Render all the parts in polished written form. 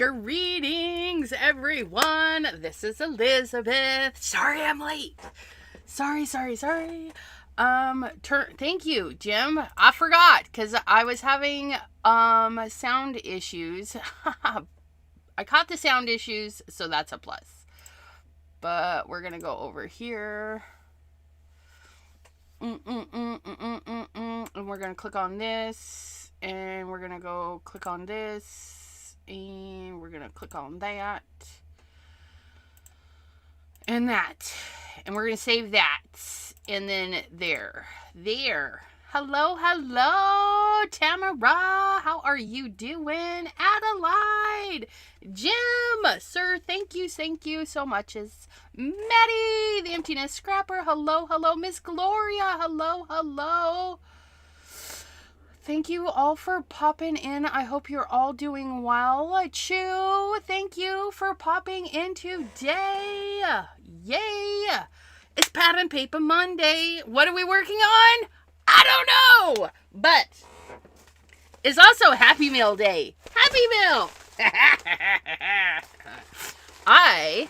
Greetings, everyone. This is Elizabeth. Sorry I'm late. Sorry. Thank you, Jim. I forgot because I was having sound issues. I caught the sound issues, so that's a plus. But we're gonna go over here. And we're gonna click on this, and we're gonna go click on this, and we're gonna click on that and that, and we're gonna save that, and then there. Hello, Tamara. How are you doing? Adelaide, Jim, sir, thank you so much. Is Maddie, the emptiness scrapper. Hello, Miss Gloria. Hello. Thank you all for popping in. I hope you're all doing well. Chew, thank you for popping in today. Yay! It's Pad and Paper Monday. What are we working on? I don't know, but it's also Happy Meal Day. Happy Meal! I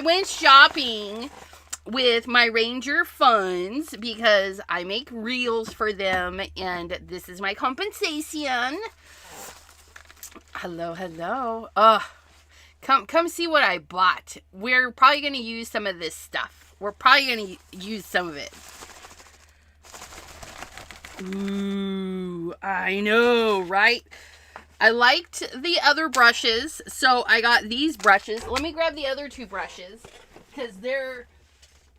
went shopping with my Ranger funds because I make reels for them, and this is my compensation. Hello. Come see what I bought. We're probably going to use some of this stuff. We're probably going to use some of it. Ooh, I know, right? I liked the other brushes, so I got these brushes. Let me grab the other two brushes, because they're,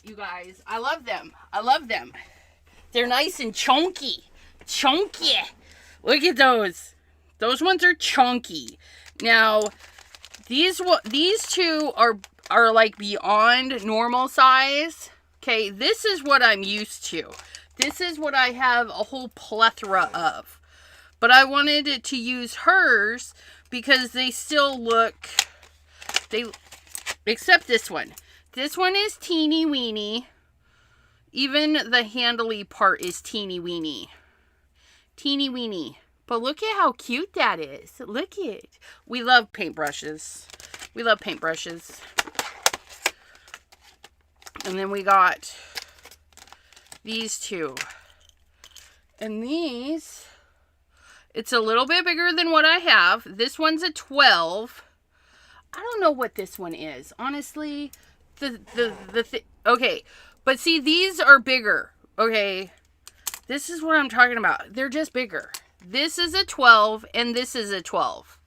you guys, I love them. They're nice and chunky. Look at those. Those ones are chunky. Now, these two are like beyond normal size. Okay, this is what I'm used to. This is what I have a whole plethora of. But I wanted to use hers because they still look, except this one. This one is teeny weeny. Even the handly part is teeny weeny. But look at how cute that is. Look at it. We love paintbrushes. And then we got these two. And these, it's a little bit bigger than what I have. This one's a 12. I don't know what this one is. Honestly, okay. But see, these are bigger. Okay. This is what I'm talking about. They're just bigger. This is a 12 and this is a 12.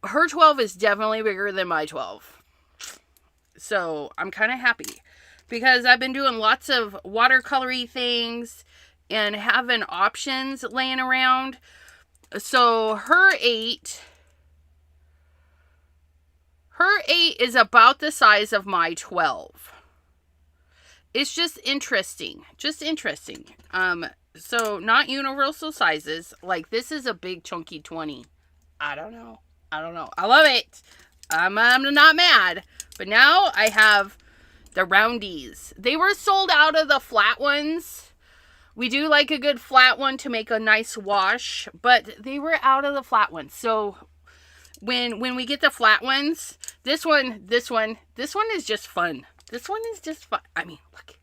Her 12 is definitely bigger than my 12. So I'm kind of happy because I've been doing lots of watercolory things and having options laying around. So her 8 is about the size of my 12. It's just interesting. So not universal sizes. Like this is a big chunky 20. I don't know. I love it. I'm not mad. But now I have the roundies. They were sold out of the flat ones. We do like a good flat one to make a nice wash, but they were out of the flat ones. So when we get the flat ones, this one is just fun. I mean, look.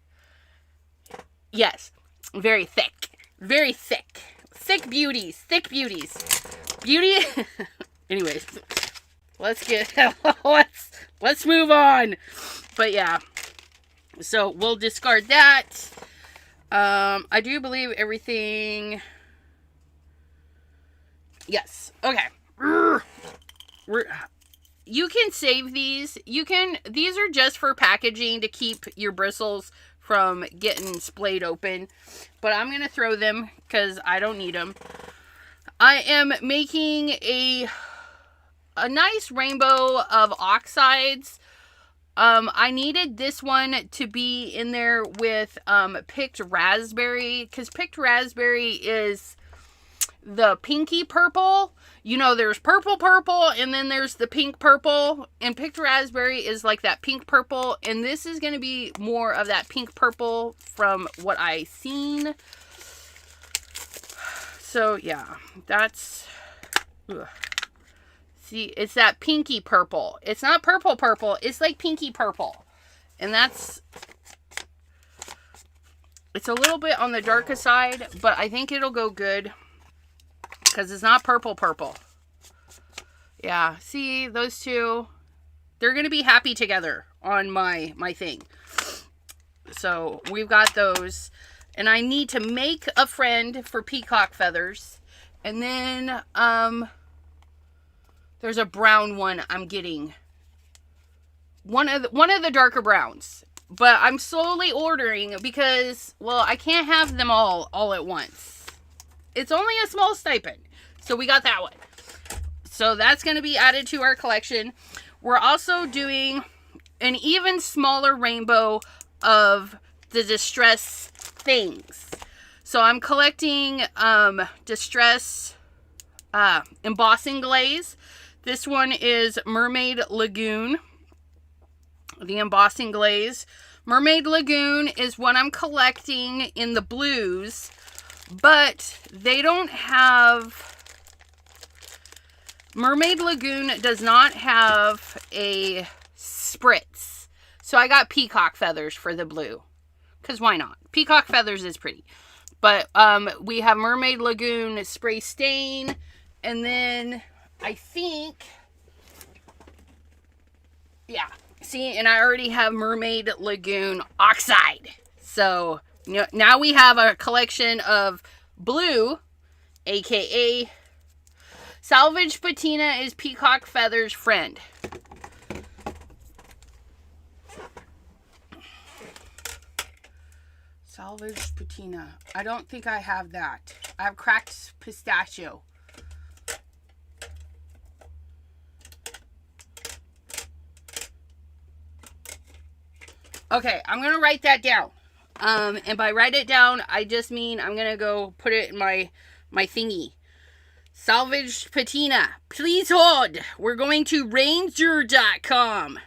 Yes, very thick. Thick beauties. Beauty. Anyways, let's move on. But yeah, so we'll discard that. I do believe everything. Yes. Okay. You can save these. These are just for packaging to keep your bristles from getting splayed open. But I'm going to throw them because I don't need them. I am making a nice rainbow of oxides. I needed this one to be in there with picked raspberry, because picked raspberry is the pinky purple. You know, there's purple, and then there's the pink purple, and picked raspberry is like that pink purple, and this is going to be more of that pink purple from what I seen. So yeah, that's, ugh. See, it's that pinky purple. It's not purple purple. It's like pinky purple. And that's, it's a little bit on the darker side, but I think it'll go good because it's not purple purple. Yeah, see, those two, they're going to be happy together on my thing. So we've got those. And I need to make a friend for peacock feathers. And then there's a brown one I'm getting. One of the darker browns. But I'm slowly ordering because, well, I can't have them all at once. It's only a small stipend. So we got that one. So that's going to be added to our collection. We're also doing an even smaller rainbow of the distress things. So I'm collecting distress embossing glaze. This one is Mermaid Lagoon. The embossing glaze. Mermaid Lagoon is what I'm collecting in the blues, but they don't have... Mermaid Lagoon does not have a spritz. So I got peacock feathers for the blue. Because why not? Peacock feathers is pretty. But we have Mermaid Lagoon spray stain. And then I think... Yeah. See, and I already have Mermaid Lagoon oxide. So now we have a collection of blue, aka... Salvage Patina is peacock feathers friend. Salvage Patina. I don't think I have that. I have cracked pistachio. Okay, I'm going to write that down. And by write it down, I just mean I'm going to go put it in my thingy. Salvage Patina. Please hold. We're going to Ranger.com.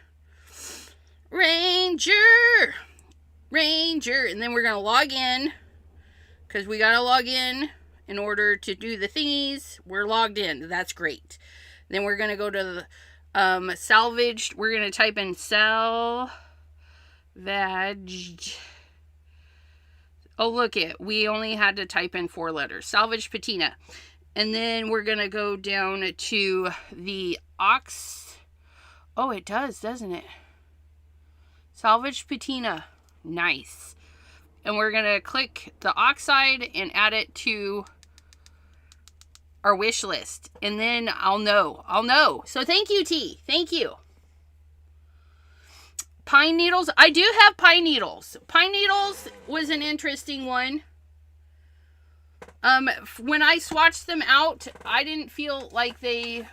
Ranger. And then we're going to log in. Because we got to log in order to do the thingies. We're logged in. That's great. Then we're going to go to the salvaged. We're going to type in salvaged. Oh, look it. We only had to type in 4 letters. Salvage Patina. And then we're going to go down to the ox. Oh, it does, doesn't it? Salvage Patina. Nice. And we're going to click the oxide and add it to our wish list. And then I'll know. So thank you, T. Thank you. Pine needles. I do have pine needles. Pine needles was an interesting one. When I swatched them out, I didn't feel like they,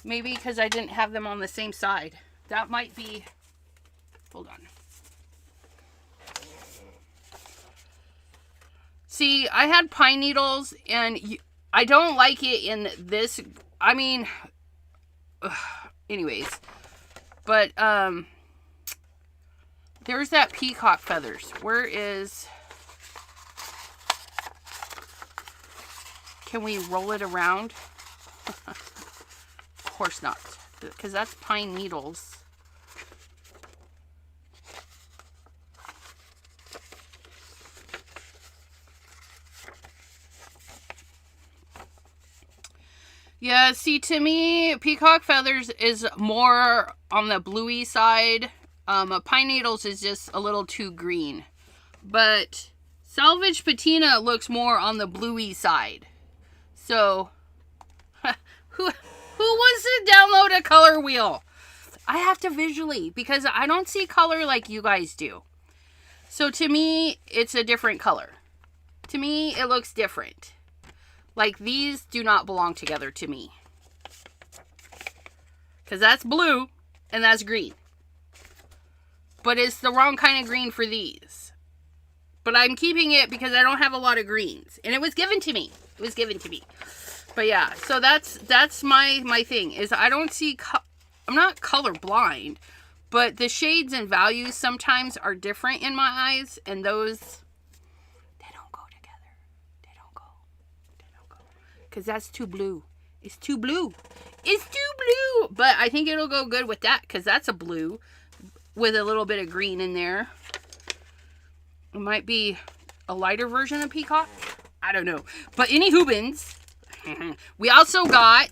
maybe because I didn't have them on the same side. That might be, hold on. See, I had pine needles and I don't like it in this, I mean, anyways, but, there's that peacock feathers. Where is... Can we roll it around? Of course not. Because that's pine needles. Yeah, see, to me, peacock feathers is more on the bluey side. Pine needles is just a little too green. But salvage patina looks more on the bluey side. So, who wants to download a color wheel? I have to visually, because I don't see color like you guys do. So to me, it's a different color. To me, it looks different. Like these do not belong together to me. Because that's blue and that's green. But it's the wrong kind of green for these. But I'm keeping it because I don't have a lot of greens. And it was given to me. It was given to me. But yeah, so that's my thing. Is I don't see... I'm not colorblind. But the shades and values sometimes are different in my eyes. And those... They don't go together. They don't go. because that's too blue. It's too blue. It's too blue. But I think it'll go good with that because that's a blue with a little bit of green in there. It might be a lighter version of peacock. I don't know. But any hoobins, we also got,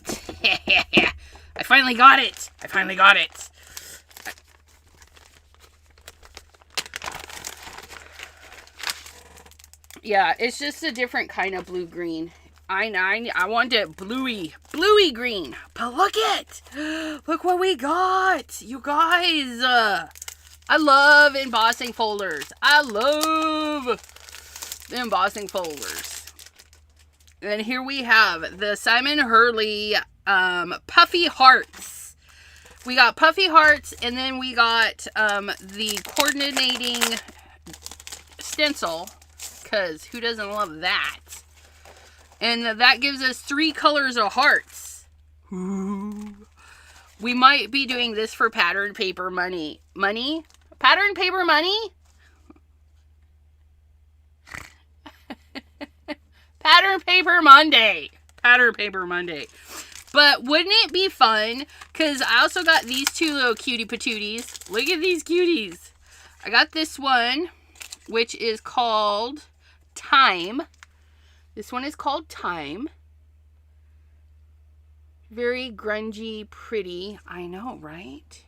I finally got it. I finally got it. Yeah, it's just a different kind of blue-green. I want it bluey green. But look it! Look what we got! You guys! I love embossing folders. I love the embossing folders. And here we have the Simon Hurley Puffy Hearts. We got Puffy Hearts, and then we got the coordinating stencil. Because who doesn't love that? And that gives us 3 colors of hearts. Ooh. We might be doing this for pattern paper money. Money? Pattern paper money? Pattern paper Monday. Pattern paper Monday. But wouldn't it be fun? Because I also got these 2 little cutie patooties. Look at these cuties. I got this one, which is called Time. This one is called Time. Very grungy, pretty. I know, right?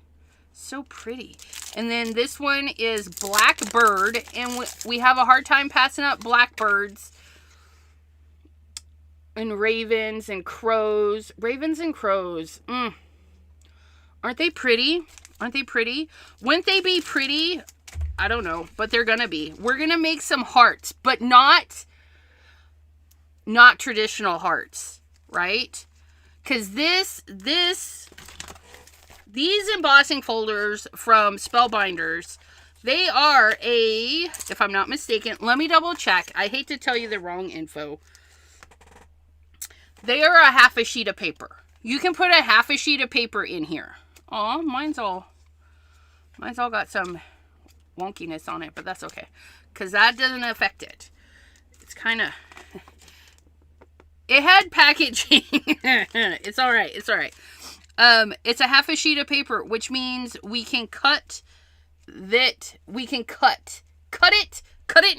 So pretty. And then this one is Blackbird. And we have a hard time passing up blackbirds. And ravens and crows. Ravens and crows. Aren't they pretty? Aren't they pretty? Wouldn't they be pretty? I don't know, but they're gonna be. We're gonna make some hearts, but not traditional hearts, right? Because these embossing folders from Spellbinders, they are if I'm not mistaken, let me double check. I hate to tell you the wrong info. They are a half a sheet of paper. You can put a half a sheet of paper in here. Oh, mine's all got some wonkiness on it, but that's okay. Because that doesn't affect it. It's kind of... It had packaging. It's all right. It's all right. It's a half a sheet of paper, which means we can cut it in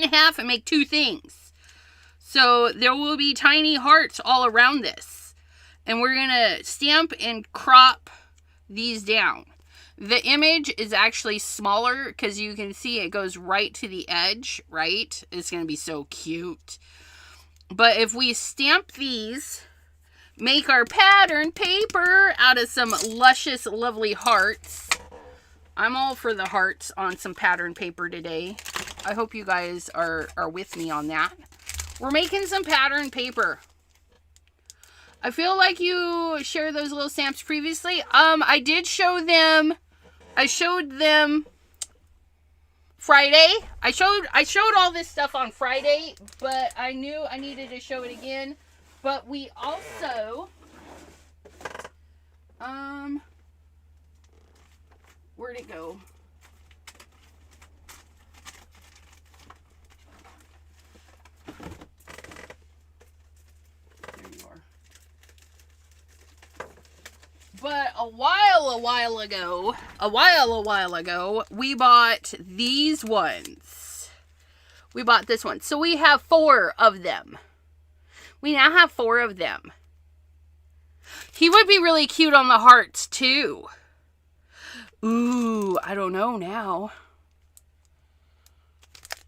half and make 2 things. So there will be tiny hearts all around this. And we're going to stamp and crop these down. The image is actually smaller because you can see it goes right to the edge, right? It's going to be so cute. But if we stamp these, make our pattern paper out of some luscious, lovely hearts. I'm all for the hearts on some pattern paper today. I hope you guys are with me on that. We're making some pattern paper. I feel like you shared those little stamps previously. I did show them. I showed them Friday. I showed all this stuff on Friday, but I knew I needed to show it again. But we also where'd it go? There you are. But a while ago, we bought these ones. We bought this one. So we have 4 of them. We now have 4 of them. He would be really cute on the hearts too. Ooh, I don't know now.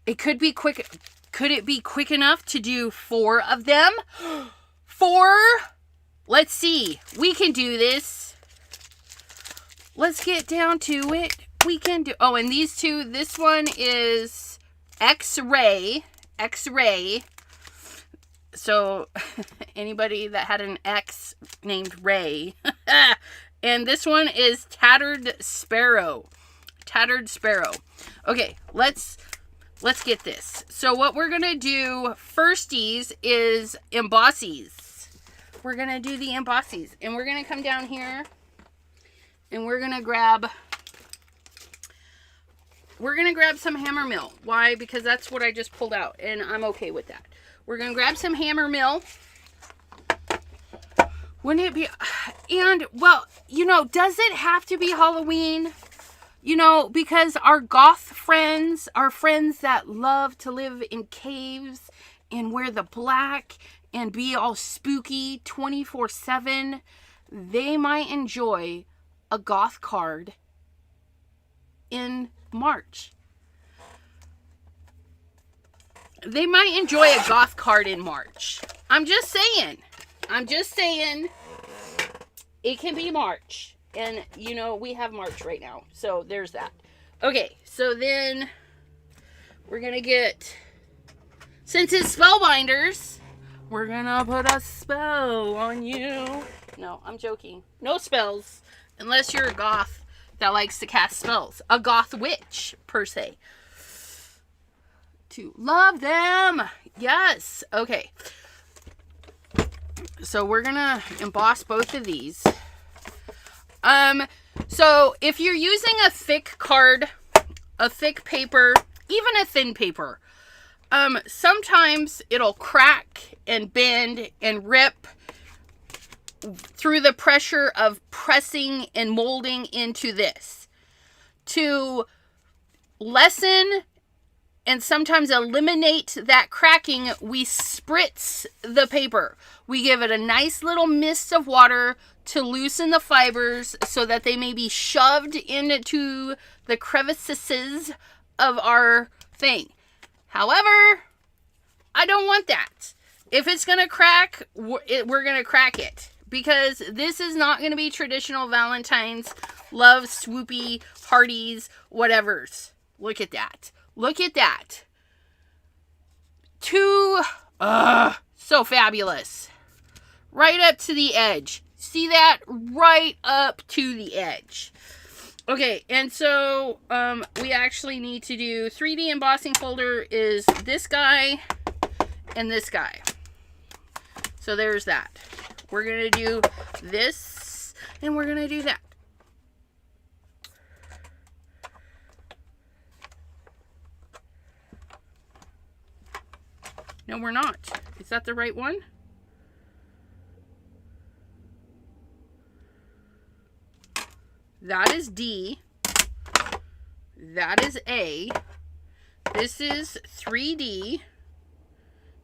It could be quick. Could it be quick enough to do 4 of them? 4? Let's see. We can do this. Let's get down to it. We can do... Oh, and these 2. This one is X-Ray. X-Ray. So, anybody that had an X named Ray. And this one is Tattered Sparrow. Tattered Sparrow. Okay, let's get this. So what we're going to do firsties is embossies. We're going to do the embossies. And we're going to come down here. And we're going to grab some hammer mill. Why? Because that's what I just pulled out. And I'm okay with that. We're going to grab some hammer mill. Wouldn't it be? And, well, you know, does it have to be Halloween? You know, because our goth friends, our friends that love to live in caves and wear the black and be all spooky 24/7, they might enjoy a goth card in March. They might enjoy a goth card in March. I'm just saying. It can be March. And, you know, we have March right now. So, there's that. Okay, so then we're going to get, since it's spellbinders, we're going to put a spell on you. No, I'm joking. No spells. Unless you're a goth that likes to cast spells. A goth witch, per se. To love them. Yes. Okay. So we're going to emboss both of these. So if you're using a thick card, a thick paper, even a thin paper, sometimes it'll crack and bend and rip through the pressure of pressing and molding into this. To lessen and sometimes eliminate that cracking, we spritz the paper. We give it a nice little mist of water to loosen the fibers so that they may be shoved into the crevices of our thing. However, I don't want that. If it's going to crack, we're going to crack it. Because this is not going to be traditional Valentine's, love, swoopy, hearties, whatevers. Look at that. Look at that. So fabulous. Right up to the edge. See that? Right up to the edge. Okay, and so we actually need to do 3D embossing folder is this guy and this guy. So there's that. We're going to do this and we're going to do that. No, we're not. Is that the right one? That is D. That is A. This is 3D.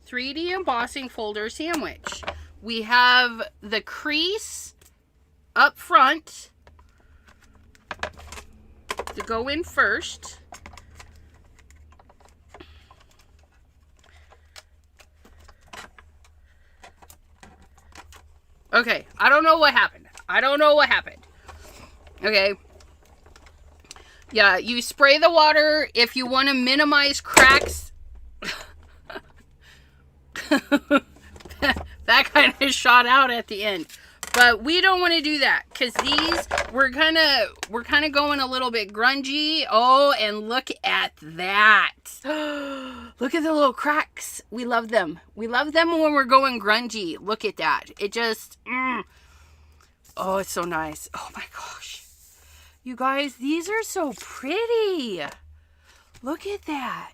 3D embossing folder sandwich. We have the crease up front to go in first. Okay, I don't know what happened. Okay. Yeah, you spray the water if you want to minimize cracks. That kind of shot out at the end. But we don't want to do that because these, we're kind of going a little bit grungy. Oh, and look at that. Look at the little cracks. We love them. We love them when we're going grungy. Look at that. It just, oh, it's so nice. Oh my gosh. You guys, these are so pretty. Look at that.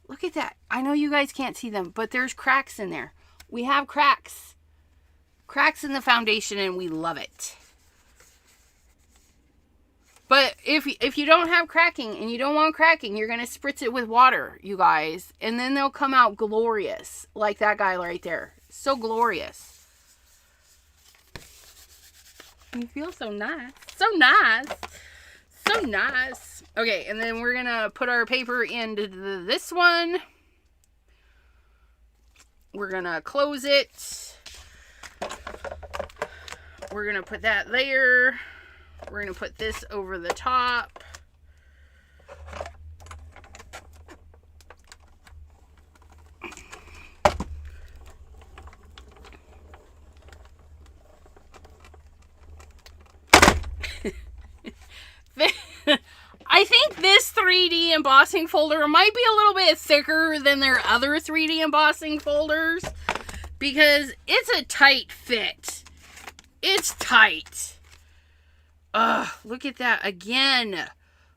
Look at that. I know you guys can't see them, but there's cracks in there. We have cracks. Cracks in the foundation, and we love it. But if you don't have cracking, and you don't want cracking, you're going to spritz it with water, you guys. And then they'll come out glorious. Like that guy right there. So glorious. You feel so nice. So nice. So nice. Okay, and then we're going to put our paper into this one. We're going to close it. We're going to put that there. We're going to put this over the top. I think this 3D embossing folder might be a little bit thicker than their other 3D embossing folders because it's a tight fit. It's tight. Look at that again.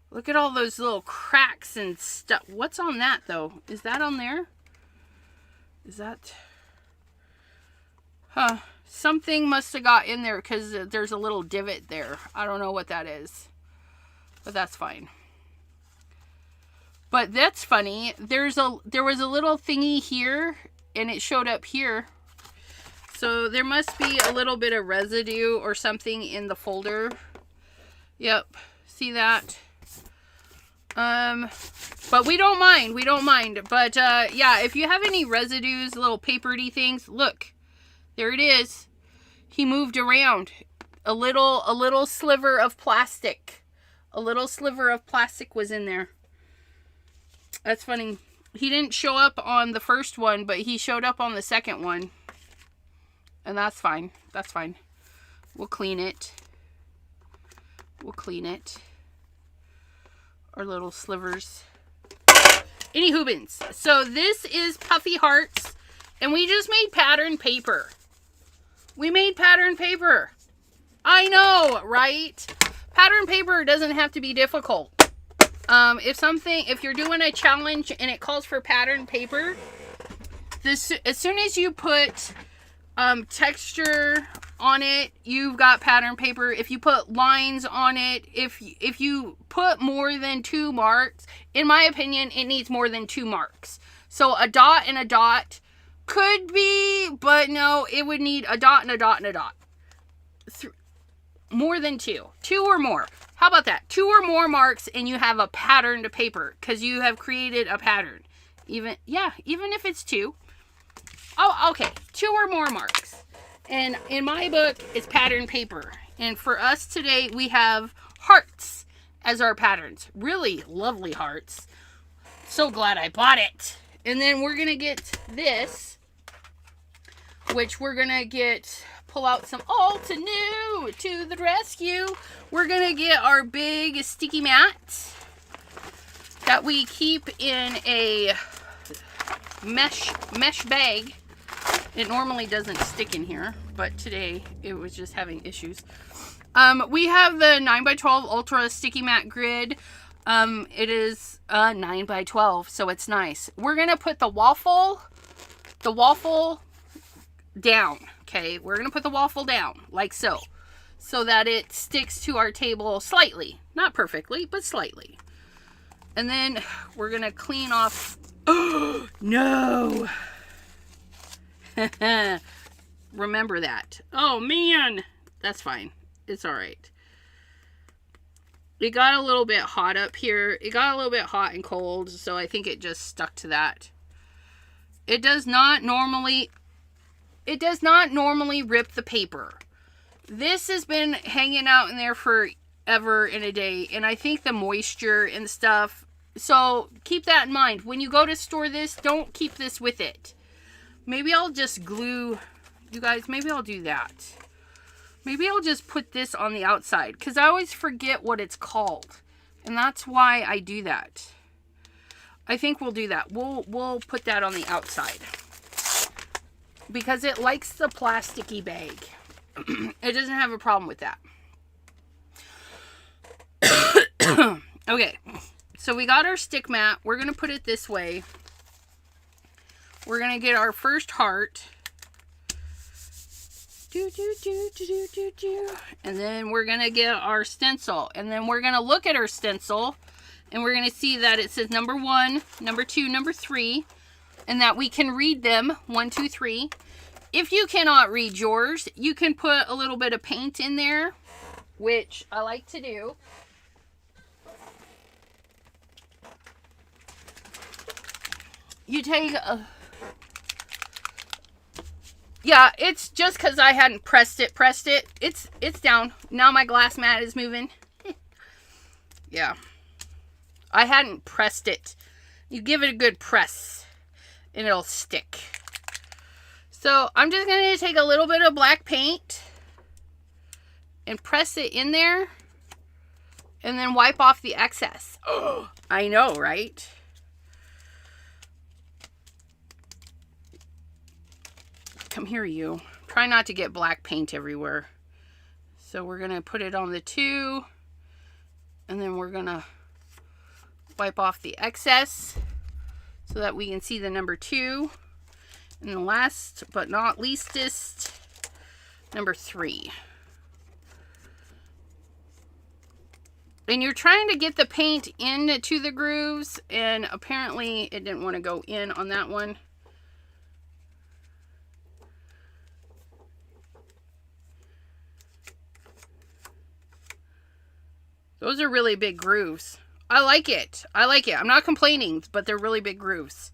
Look at all those little cracks and stuff. What's on that though? Is that on there? Is that? Huh. Something must have got in there because there's a little divot there. I don't know what that is, but that's fine. But that's funny. There was a little thingy here, and it showed up here. So there must be a little bit of residue or something in the folder. Yep, see that? But we don't mind. We don't mind. But yeah, if you have any residues, little papery things, look, there it is. He moved around a little sliver of plastic. A little sliver of plastic was in there. That's funny. He didn't show up on the first one, but he showed up on the second one. And that's fine. That's fine. We'll clean it. We'll clean it. Our little slivers. Any hoobins. So this is Puffy Hearts. And we just made pattern paper. We made pattern paper. I know, right? Pattern paper doesn't have to be difficult. If you're doing a challenge and it calls for pattern paper, as soon as you put texture on it, you've got pattern paper. If you put lines on it, if you put more than 2 marks, in my opinion, it needs more than 2 marks. So a dot and a dot could be, but no, it would need a dot and a dot and a dot. More than 2. 2 or more. How about that? 2 or more marks and you have a pattern to paper because you have created a pattern. Even if it's 2. Oh, okay. 2 or more marks. And in my book, it's pattern paper. And for us today, we have hearts as our patterns. Really lovely hearts. So glad I bought it. And then we're going to get this, which we're going to pull out some Alta New to the rescue. We're going to get our big sticky mat that we keep in a mesh bag. It normally doesn't stick in here, but today it was just having issues. We have the 9x12 Ultra Sticky Mat Grid. It is 9x12, so it's nice. We're going to put the waffle down, okay? We're going to put the waffle down, like so that it sticks to our table slightly. Not perfectly, but slightly. And then we're going to clean off... Oh, no! Remember that. Oh, man! That's fine. It's alright. It got a little bit hot up here. It got a little bit hot and cold, so I think it just stuck to that. It does not normally rip the paper. This has been hanging out in there forever and a day, and I think the moisture and stuff. So keep that in mind. When you go to store this, don't keep this with it. Maybe I'll just glue, you guys, maybe I'll do that. Maybe I'll just put this on the outside, because I always forget what it's called. And that's why I do that. I think we'll do that. We'll put that on the outside. Because it likes the plasticky bag. It doesn't have a problem with that. Okay. So we got our stick mat. We're going to put it this way. We're going to get our first heart. And then we're going to get our stencil. And then we're going to look at our stencil. And we're going to see that it says number 1, number 2, number 3. And that we can read them. 1, 2, 3. If you cannot read yours, you can put a little bit of paint in there. Which I like to do. You take a... Yeah, it's just because I hadn't pressed it. It's down. Now my glass mat is moving. Yeah. I hadn't pressed it. You give it a good press and it'll stick. So I'm just going to take a little bit of black paint and press it in there and then wipe off the excess. Oh, I know, right? Come here, you. Try not to get black paint everywhere. So we're going to put it on the 2. And then we're going to wipe off the excess so that we can see the number 2. And the last but not leastest, Number 3. And you're trying to get the paint into the grooves, and apparently it didn't want to go in on that one. Those are really big grooves. I like it. I like it. I'm not complaining, but they're really big grooves.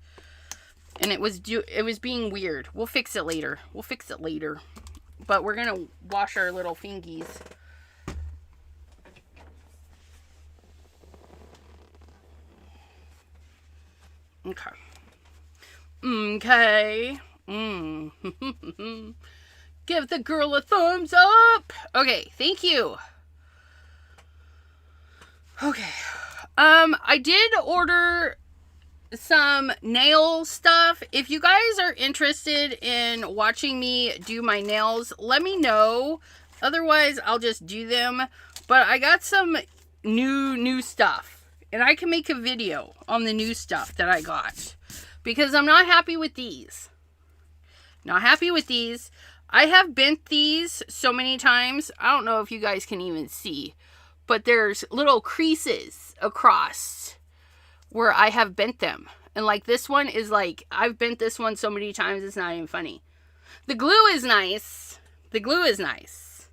And it was being weird. We'll fix it later. We'll fix it later. But we're going to wash our little fingies. Okay. Okay. Give the girl a thumbs up. Okay, thank you. Okay. I did order some nail stuff. If you guys are interested in watching me do my nails, let me know. Otherwise, I'll just do them. But I got some new stuff, and I can make a video on the new stuff that I got, because I'm not happy with these. Not happy with these. I have bent these so many times. I don't know if you guys can even see, but there's little creases across where I have bent them. And like this one is like, I've bent this one so many times, it's not even funny. The glue is nice. The glue is nice.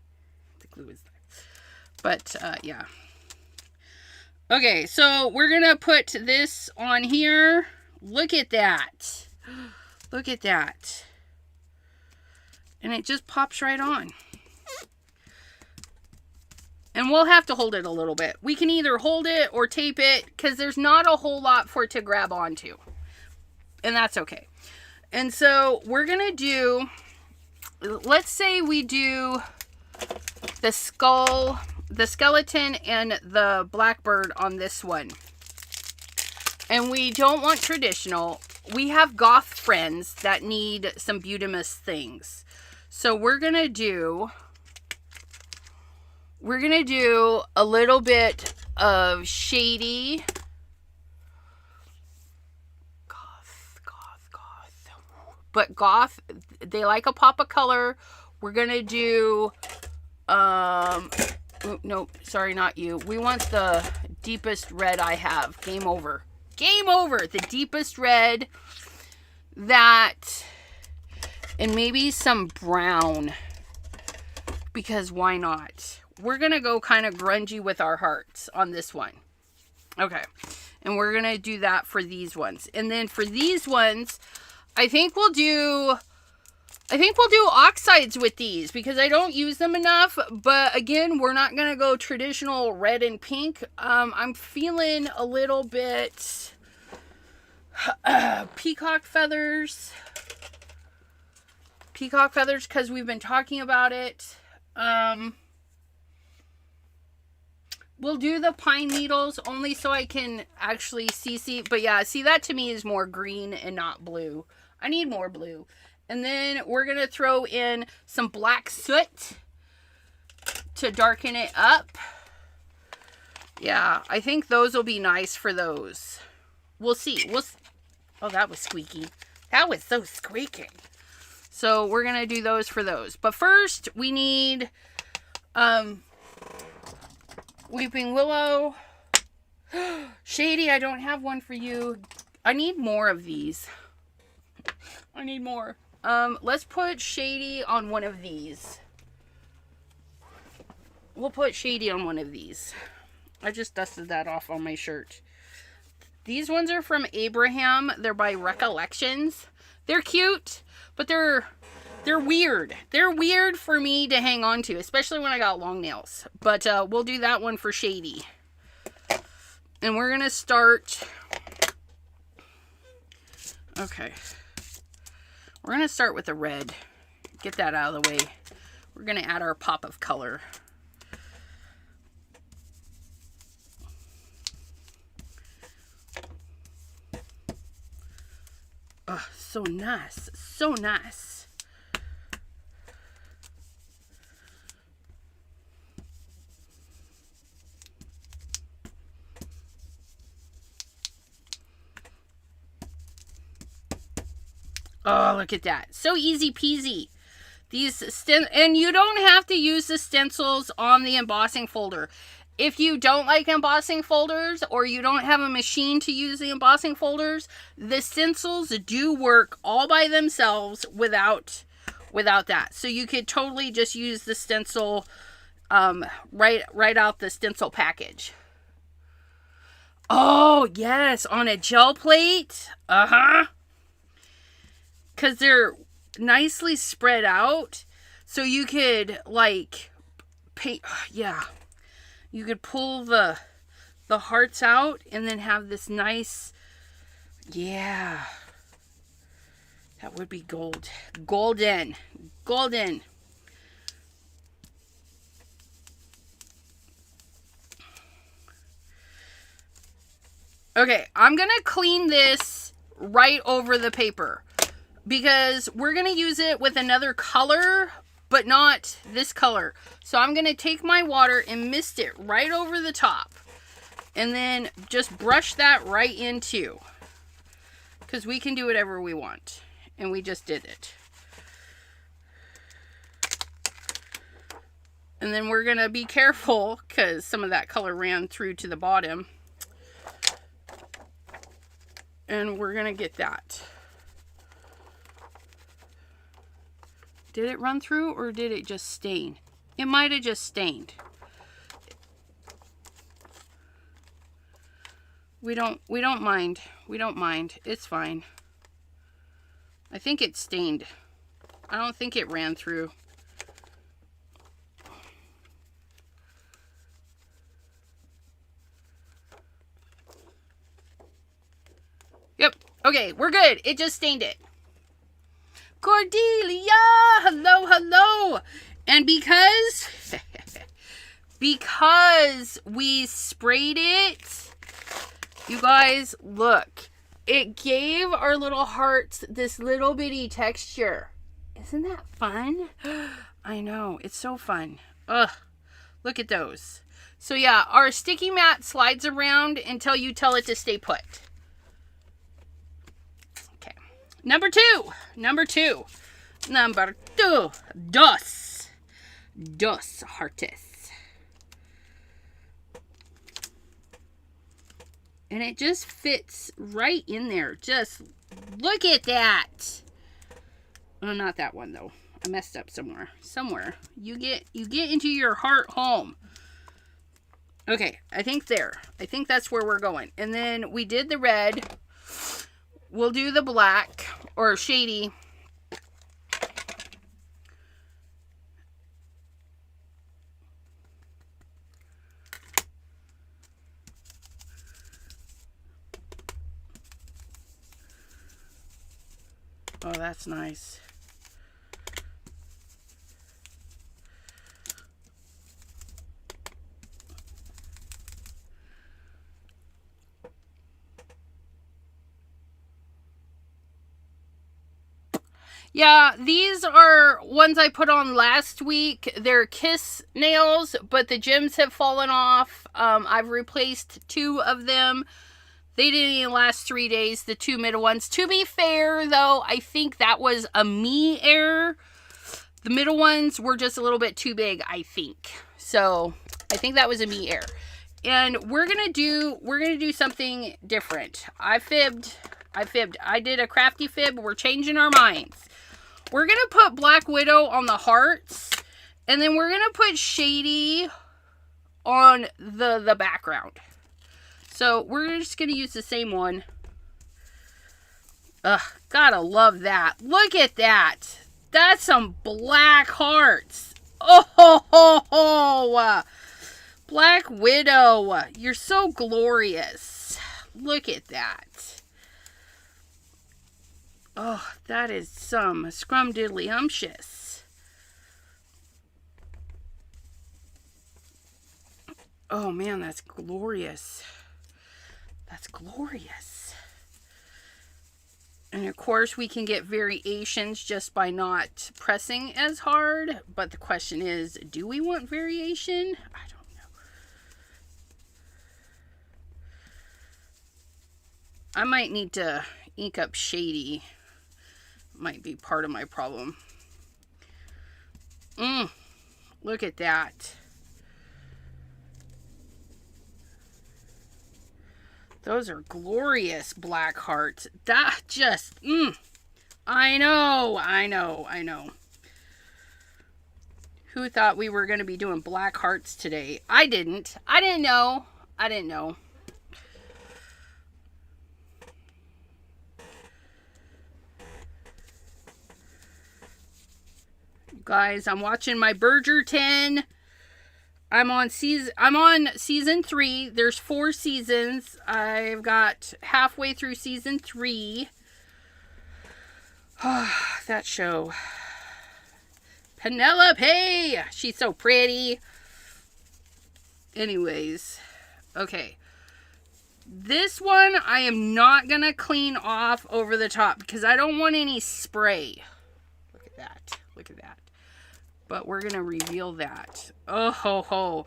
The glue is nice. But, yeah. Okay, so we're going to put this on here. Look at that. Look at that. And it just pops right on. And we'll have to hold it a little bit. We can either hold it or tape it, because there's not a whole lot for it to grab onto. And that's okay. And so we're going to do, let's say we do the skull, the skeleton, and the blackbird on this one. And we don't want traditional. We have goth friends that need some beautimous things. So we're going to do a little bit of shady. Goth. But goth, they like a pop of color. We're going to do, no, sorry, not you. We want the deepest red I have. Game over. Game over. The deepest red. That, and maybe some brown. Because why not? We're going to go kind of grungy with our hearts on this one. Okay. And we're going to do that for these ones. And then for these ones, I think we'll do oxides with these, because I don't use them enough. But again, we're not going to go traditional red and pink. I'm feeling a little bit peacock feathers. Peacock feathers, because we've been talking about it. We'll do the pine needles only so I can actually see. But yeah, see, that to me is more green and not blue. I need more blue. And then we're going to throw in some black soot to darken it up. Yeah, I think those will be nice for those. We'll see. Oh, that was squeaky. That was so squeaky. So we're going to do those for those. But first, we need Weeping Willow. Shady, I don't have one for you. I need more of these. I need more. Let's put Shady on one of these. We'll put Shady on one of these. I just dusted that off on my shirt. These ones are from Abraham. They're by Recollections. They're cute, but they're weird. They're weird for me to hang on to, especially when I got long nails. But we'll do that one for Shady. And we're going to start. Okay. We're going to start with the red. Get that out of the way. We're going to add our pop of color. Oh, so nice. So nice. Oh, look at that. So easy peasy. And you don't have to use the stencils on the embossing folder. If you don't like embossing folders or you don't have a machine to use the embossing folders, the stencils do work all by themselves without that. So you could totally just use the stencil right out the stencil package. Oh, yes, on a gel plate. Uh-huh. Because they're nicely spread out. So you could, like, paint, yeah. You could pull the hearts out and then have this nice, yeah. That would be gold. Golden. Golden. Okay, I'm going to clean this right over the paper because we're going to use it with another color, but not this color. So I'm going to take my water and mist it right over the top and then just brush that right into, because we can do whatever we want. And we just did it. And then we're going to be careful because some of that color ran through to the bottom. And we're going to get that. Did it run through or did it just stain? It might have just stained. We don't mind. We don't mind. It's fine. I think it stained. I don't think it ran through. Yep. Okay, we're good. It just stained it. Cordelia! Hello, hello! And because we sprayed it, you guys, look. It gave our little hearts this little bitty texture. Isn't that fun? I know. It's so fun. Ugh. Look at those. So yeah, our sticky mat slides around until you tell it to stay put. Okay. Number two. Dos heartes. And it just fits right in there. Just look at that. Oh, not that one though. I messed up somewhere. You get into your heart home. Okay, I think that's where we're going. And then we did the red. We'll do the black or shady. Oh, that's nice. Yeah, these are ones I put on last week. They're Kiss nails, but the gems have fallen off. I've replaced 2 of them. They didn't even last 3 days, the 2 middle ones. To be fair, though, I think that was a me error. The middle ones were just a little bit too big, I think. So, I think that was a me error. And we're gonna do something different. I fibbed. I did a crafty fib. We're changing our minds. We're gonna put Black Widow on the hearts, and then we're gonna put Shady on the background. So we're just going to use the same one. Ugh, gotta love that. Look at that. That's some black hearts. Oh, ho, ho, ho. Black Widow. You're so glorious. Look at that. Oh, that is some scrumdiddlyumptious. Oh, man, that's glorious. That's glorious. And of course we can get variations just by not pressing as hard. But the question is, do we want variation? I don't know. I might need to ink up Shady. Might be part of my problem. Look at that. Those are glorious black hearts. That just, I know. Who thought we were going to be doing black hearts today? I didn't know. You guys, I'm watching my Bridgerton. I'm on season 3. There's 4 seasons. I've got halfway through season 3. That show. Penelope! She's so pretty. Anyways. Okay. This one I am not going to clean off over the top because I don't want any spray. Look at that. But we're going to reveal that. Oh, ho, ho.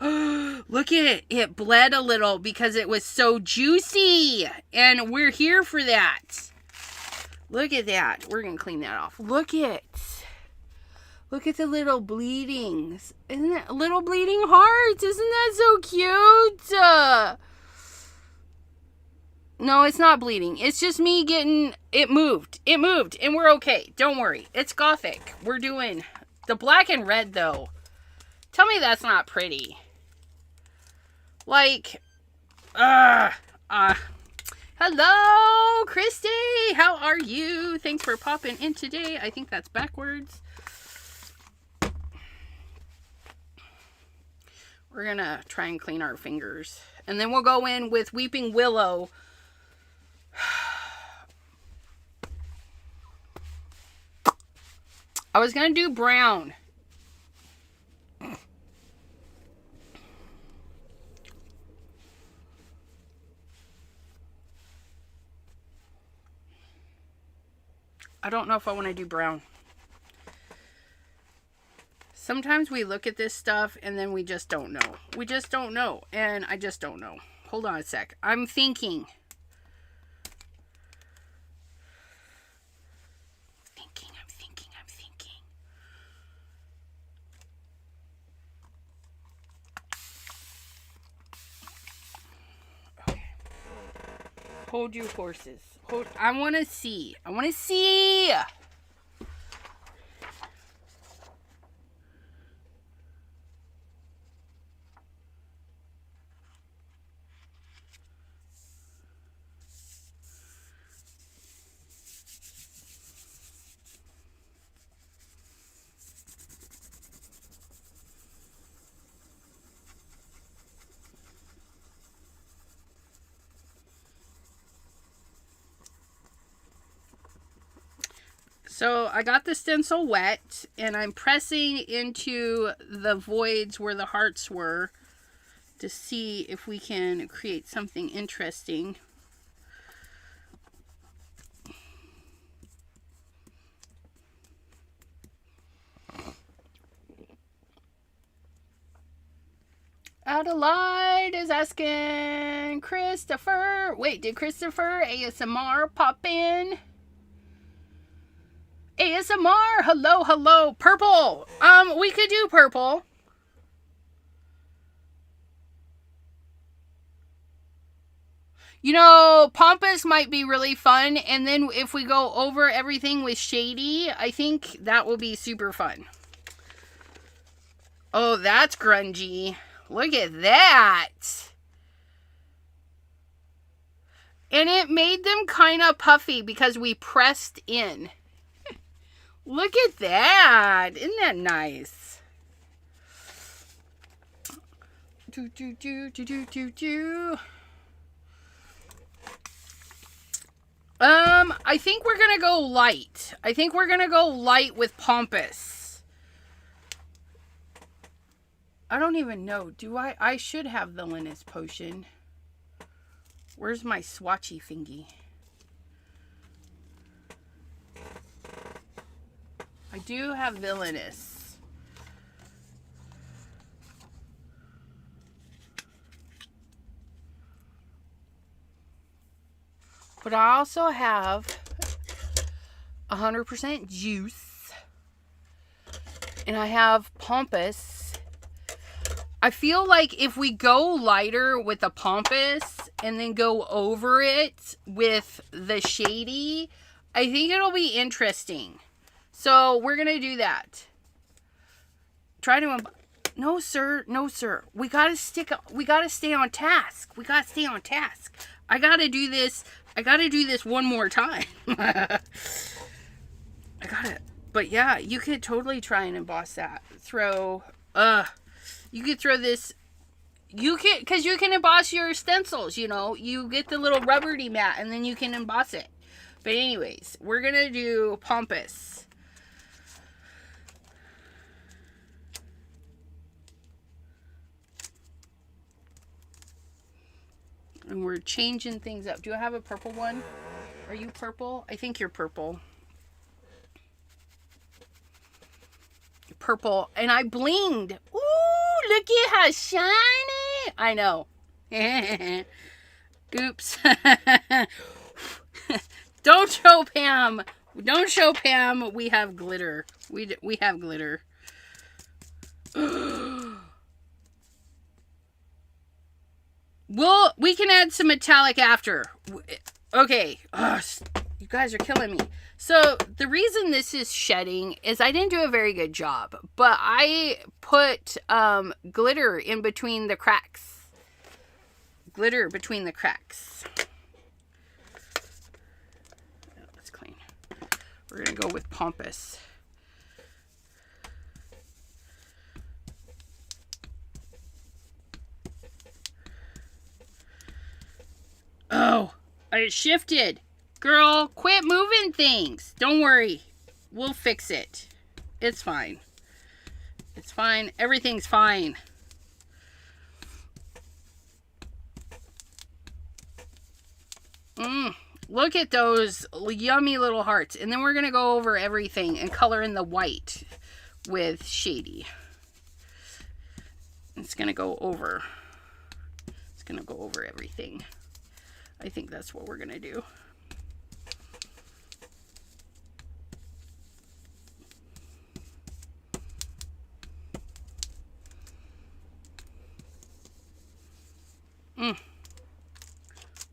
Look at it. It bled a little because it was so juicy. And we're here for that. Look at that. We're going to clean that off. Look at the little bleedings. Isn't that little bleeding hearts? Isn't that so cute? No, it's not bleeding. It's just me getting... It moved. And we're okay. Don't worry. It's gothic. We're doing... The black and red, though. Tell me that's not pretty. Like... Hello, Christy. How are you? Thanks for popping in today. I think that's backwards. We're going to try and clean our fingers. And then we'll go in with Weeping Willow. I was going to do brown. I don't know if I want to do brown. Sometimes we look at this stuff and then we just don't know. And I just don't know. Hold on a sec. I'm thinking. Okay. Hold your horses. I want to see. So I got the stencil wet and I'm pressing into the voids where the hearts were to see if we can create something interesting. Adelaide is asking Christopher. Wait, did Christopher ASMR pop in? ASMR, hello. Purple. We could do purple. You know, Pompous might be really fun. And then if we go over everything with Shady, I think that will be super fun. Oh, that's grungy. Look at that. And it made them kind of puffy because we pressed in. Look at that. Isn't that nice? I think we're going to go light. I think we're going to go light with Pompous. I don't even know. Do I? I should have Villainous Potion. Where's my swatchy thingy? I do have Villainous. But I also have 100% juice. And I have Pampas. I feel like if we go lighter with the Pampas and then go over it with the Shady, I think it'll be interesting. So we're going to do that. Try to... No, sir. No, sir. We got to stay on task. We got to stay on task. I got to do this. I got to do this one more time. I got it. But yeah, you could totally try and emboss that. You could throw this. Because you can emboss your stencils, you know. You get the little rubbery mat and then you can emboss it. But anyways, we're going to do Pampas. And we're changing things up. Do I have a purple one? Are you purple? I think you're purple. Purple. And I blinged. Ooh, look at how shiny. I know. Oops. Don't show Pam. Don't show Pam. We have glitter. We have glitter. We can add some metallic after. Okay. Ugh, you guys are killing me. So the reason this is shedding is I didn't do a very good job, but I put glitter in between the cracks. Glitter between the cracks. That's clean. We're going to go with Pampas. Oh, I shifted. Girl, quit moving things. Don't worry. We'll fix it. It's fine. It's fine. Everything's fine. Look at those yummy little hearts. And then we're going to go over everything and color in the white with Shady. It's going to go over. It's going to go over everything. I think that's what we're going to do.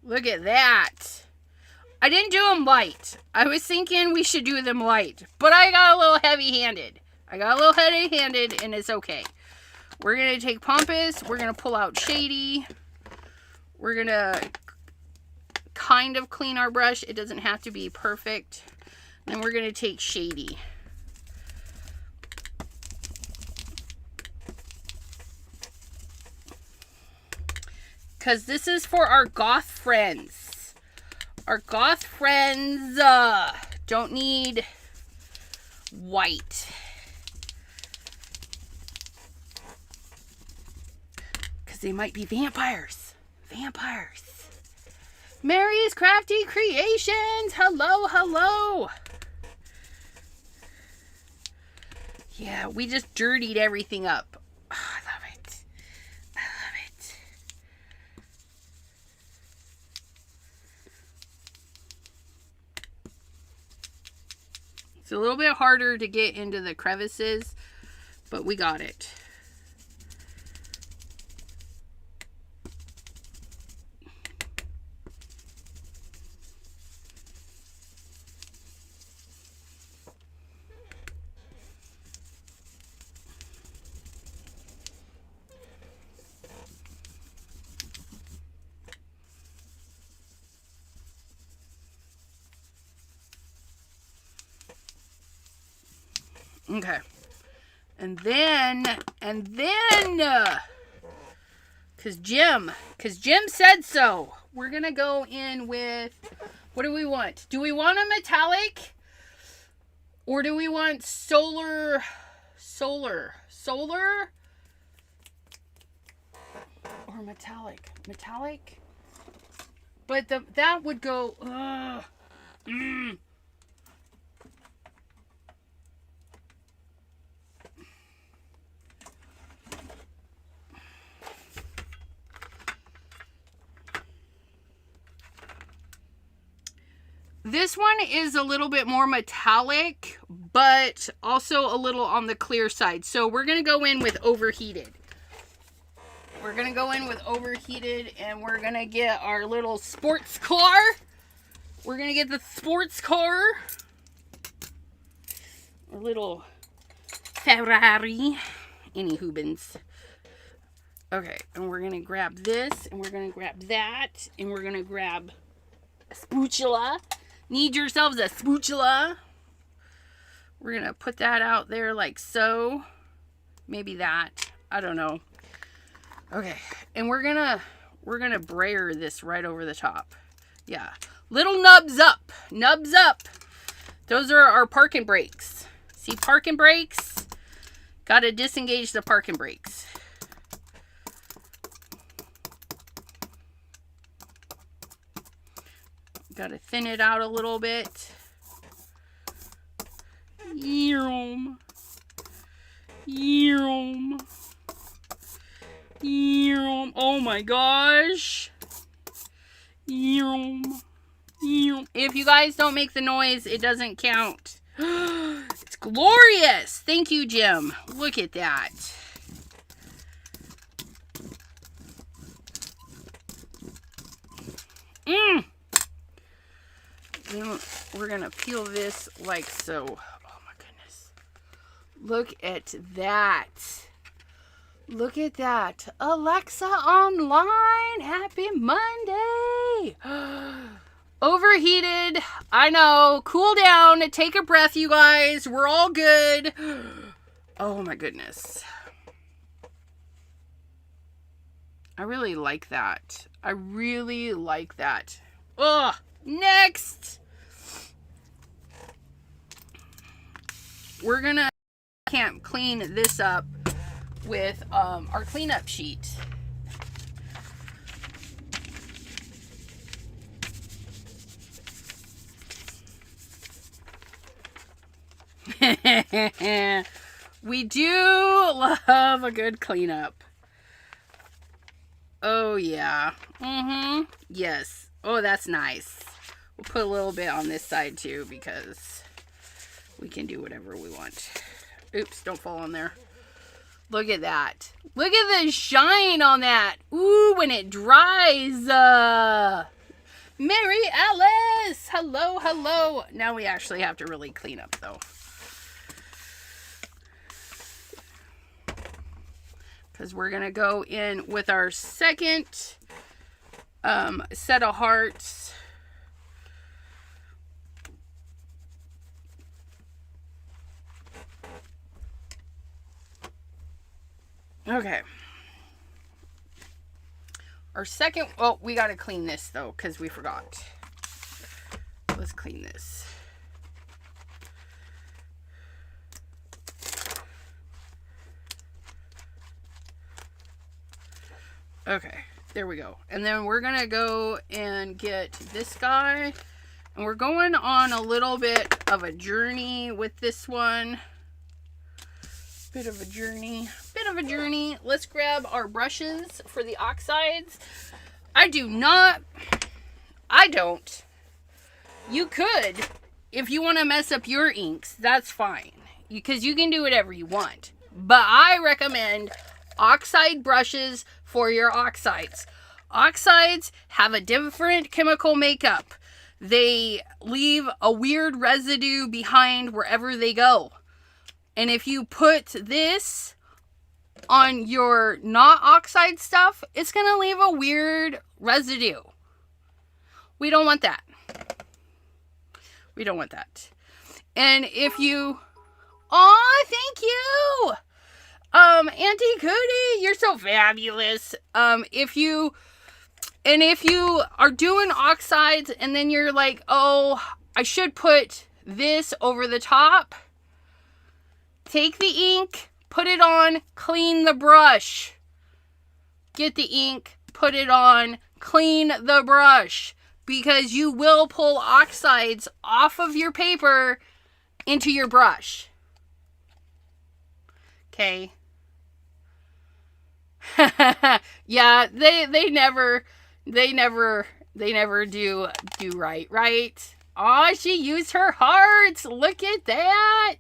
Look at that. I didn't do them light. I was thinking we should do them light, but I got a little heavy-handed. And it's okay. We're going to take Pampas. We're going to pull out Shady. We're going to kind of clean our brush. It doesn't have to be perfect. Then we're going to take Shady. Because this is for our goth friends. Our goth friends don't need white. Because they might be vampires. Vampires. Mary's Crafty Creations. Hello, hello. Yeah, we just dirtied everything up. Oh, I love it. I love it. It's a little bit harder to get into the crevices, but we got it. Okay. And then, because Jim said so, we're going to go in with, what do we want? Do we want a metallic? Or do we want solar? Or metallic? Metallic? But that would go, This one is a little bit more metallic, but also a little on the clear side. So we're going to go in with overheated. We're going to go in with overheated, and we're going to get our little sports car. We're going to get the sports car. A little Ferrari. Any Hoobins. Okay, and we're going to grab this, and we're going to grab that, and we're going to grab a spatula. Need yourselves a spatula. We're going to put that out there like so. Maybe that. I don't know. Okay, and we're going to brayer this right over the top. Yeah. Little nubs up. Nubs up. Those are our parking brakes. See, parking brakes? Got to disengage the parking brakes. Got to thin it out a little bit. Yeerum. Yeerum. Yeerum. Oh my gosh. Yeerum. Yeerum. If you guys don't make the noise, it doesn't count. It's glorious. Thank you, Jim. Look at that. Then we're going to peel this like so. Oh my goodness. Look at that. Look at that. Alexa online. Happy Monday. Overheated. I know. Cool down. Take a breath, you guys. We're all good. Oh my goodness. I really like that. I really like that. Ugh. Next. We're gonna clean this up with our cleanup sheet. We do love a good cleanup. Oh yeah. Yes. Oh, that's nice. We'll put a little bit on this side too because we can do whatever we want. Oops, don't fall on there. Look at that. Look at the shine on that. Ooh, when it dries. Mary Alice. Hello, hello. Now we actually have to really clean up though. Because we're going to go in with our second set of hearts. Okay. Our second, oh, we got to clean this though, because we forgot. Let's clean this. Okay, there we go. And then we're going to go and get this guy. And we're going on a little bit of a journey with this one. Bit of a journey. Let's grab our brushes for the oxides. I don't. You could. If you want to mess up your inks, that's fine. Because you can do whatever you want. But I recommend oxide brushes for your oxides. Oxides have a different chemical makeup. They leave a weird residue behind wherever they go. And if you put this on your not oxide stuff, it's going to leave a weird residue. We don't want that. We don't want that. And if you... Aw, thank you! Auntie Cootie, you're so fabulous. If you are doing oxides and then you're like, oh, I should put this over the top, take the ink, put it on, clean the brush. Get the ink, put it on, clean the brush. Because you will pull oxides off of your paper into your brush. Okay. Yeah, they never do right? Oh, she used her hearts. Look at that.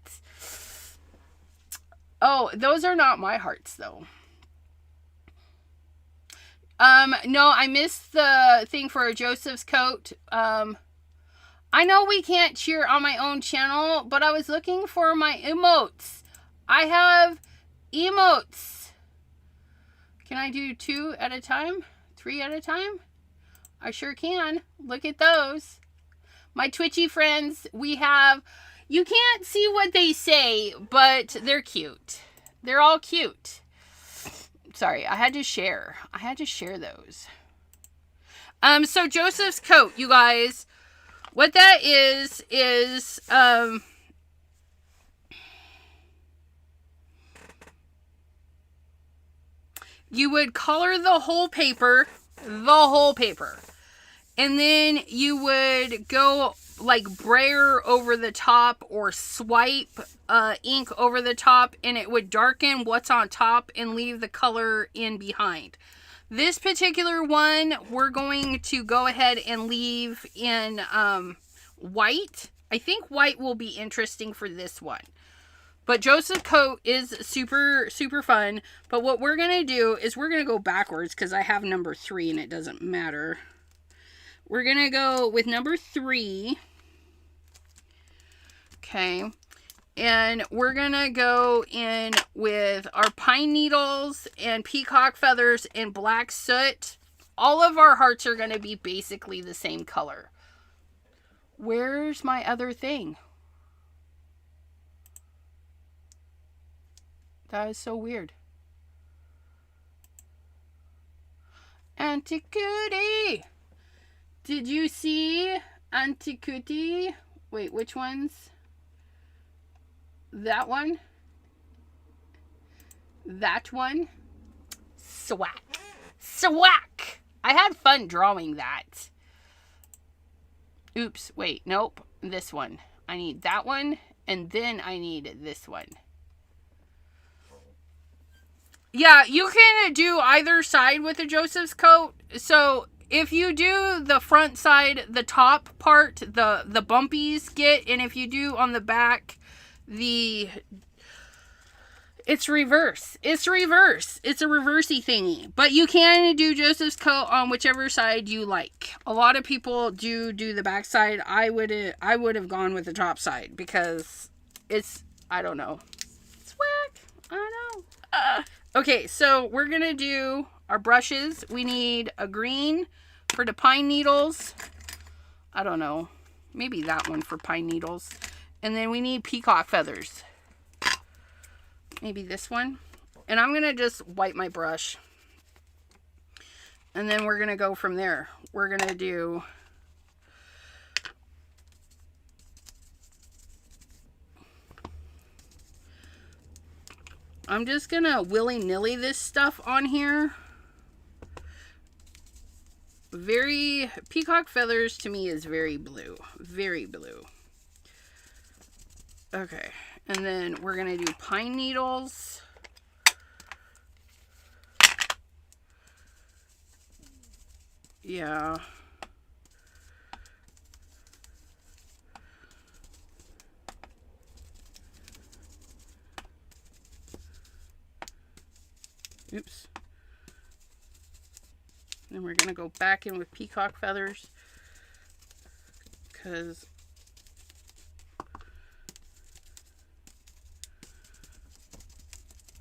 Oh, those are not my hearts, though. No, I missed the thing for Joseph's coat. I know we can't cheer on my own channel, but I was looking for my emotes. I have emotes. Can I do 2 at a time? 3 at a time? I sure can. Look at those. My Twitchy friends, we have... You can't see what they say, but they're cute. They're all cute. Sorry, I had to share. I had to share those. So Joseph's coat, you guys... What that is you would color the whole paper, and then you would go like brayer over the top or swipe ink over the top, and it would darken what's on top and leave the color in behind. This particular one, we're going to go ahead and leave in white. I think white will be interesting for this one. But Joseph's coat is super, super fun. But what we're going to do is we're going to go backwards because I have number 3 and it doesn't matter. We're going to go with number 3. Okay. And we're going to go in with our pine needles and peacock feathers and black soot. All of our hearts are going to be basically the same color. Where's my other thing? That is so weird. Auntie Cootie! Did you see Auntie Cootie? Wait, which ones? That one. That one. Swack. Swack! I had fun drawing that. Oops, wait, nope. This one. I need that one, and then I need this one. Yeah, you can do either side with the Joseph's coat. So if you do the front side, the top part, the bumpies get, and if you do on the back, it's reverse. It's reverse. It's a reversey thingy. But you can do Joseph's coat on whichever side you like. A lot of people do the back side. I would have gone with the top side because it's, I don't know. It's whack. I know. Okay, so we're going to do our brushes. We need a green for the pine needles. I don't know. Maybe that one for pine needles. And then we need peacock feathers. Maybe this one. And I'm going to just wipe my brush. And then we're going to go from there. We're going to do... I'm just going to willy-nilly this stuff on here. Very... Peacock feathers to me is very blue. Very blue. Okay. And then we're going to do pine needles. Yeah. Oops. Then we're going to go back in with peacock feathers. Because...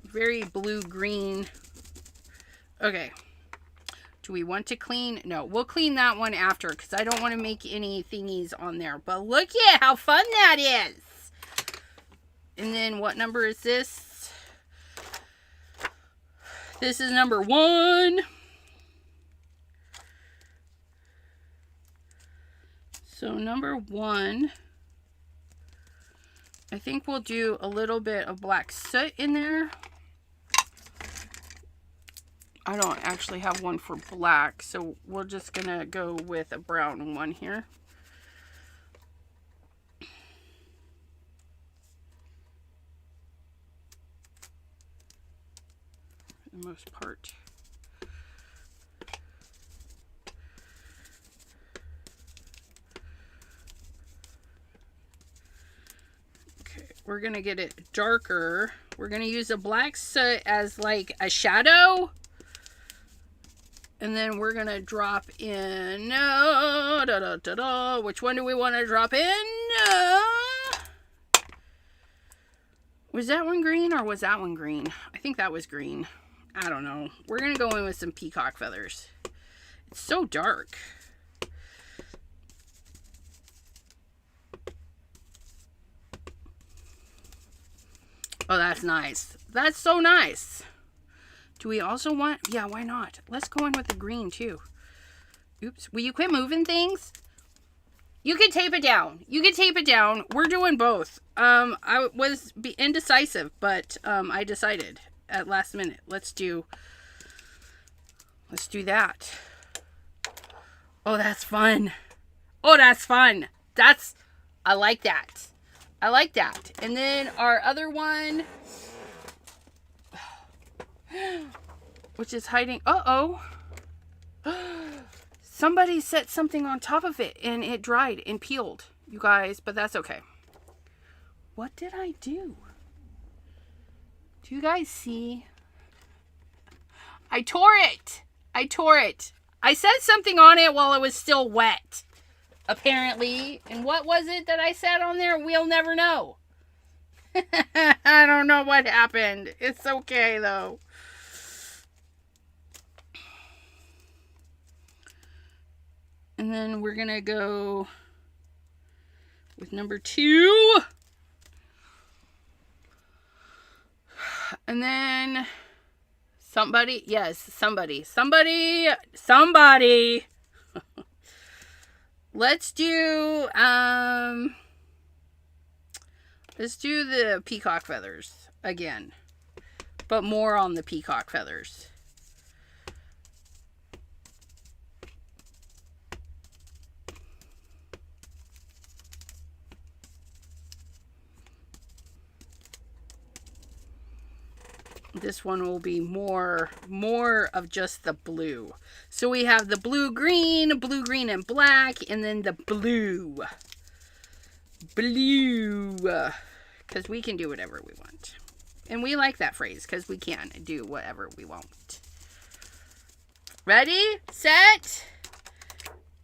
very blue-green. Okay. Do we want to clean? No, we'll clean that one after because I don't want to make any thingies on there. But look at how fun that is. And then what number is this? This is number 1. So number 1, I think we'll do a little bit of black soot in there. I don't actually have one for black, so we're just gonna go with a brown one here. For the most part. we're going to get it darker. We're going to use a black soot as like a shadow. And then we're going to drop in, which one do we want to drop in? Was that one green or was that one green? I think that was green. I don't know. We're going to go in with some peacock feathers. It's so dark. Oh, that's nice. That's so nice. Do we also want... Yeah, why not? Let's go in with the green, too. Oops. Will you quit moving things? You can tape it down. You can tape it down. We're doing both. I was indecisive, but I decided at last minute. Let's do that. Oh, that's fun. Oh, that's fun. I like that. I like that. And then our other one, which is hiding. Uh-oh. Somebody set something on top of it and it dried and peeled, you guys, but that's okay. What did I do? Do you guys see? I tore it. I tore it. I set something on it while it was still wet, apparently. And what was it that I set on there? We'll never know. I don't know what happened. It's okay, though. And then we're going to go with number 2. And then somebody. Let's do the peacock feathers again, but more on the peacock feathers. This one will be more of just the blue. So we have the blue, green and black, and then the blue. Because we can do whatever we want. And we like that phrase, because we can do whatever we want. Ready? Set?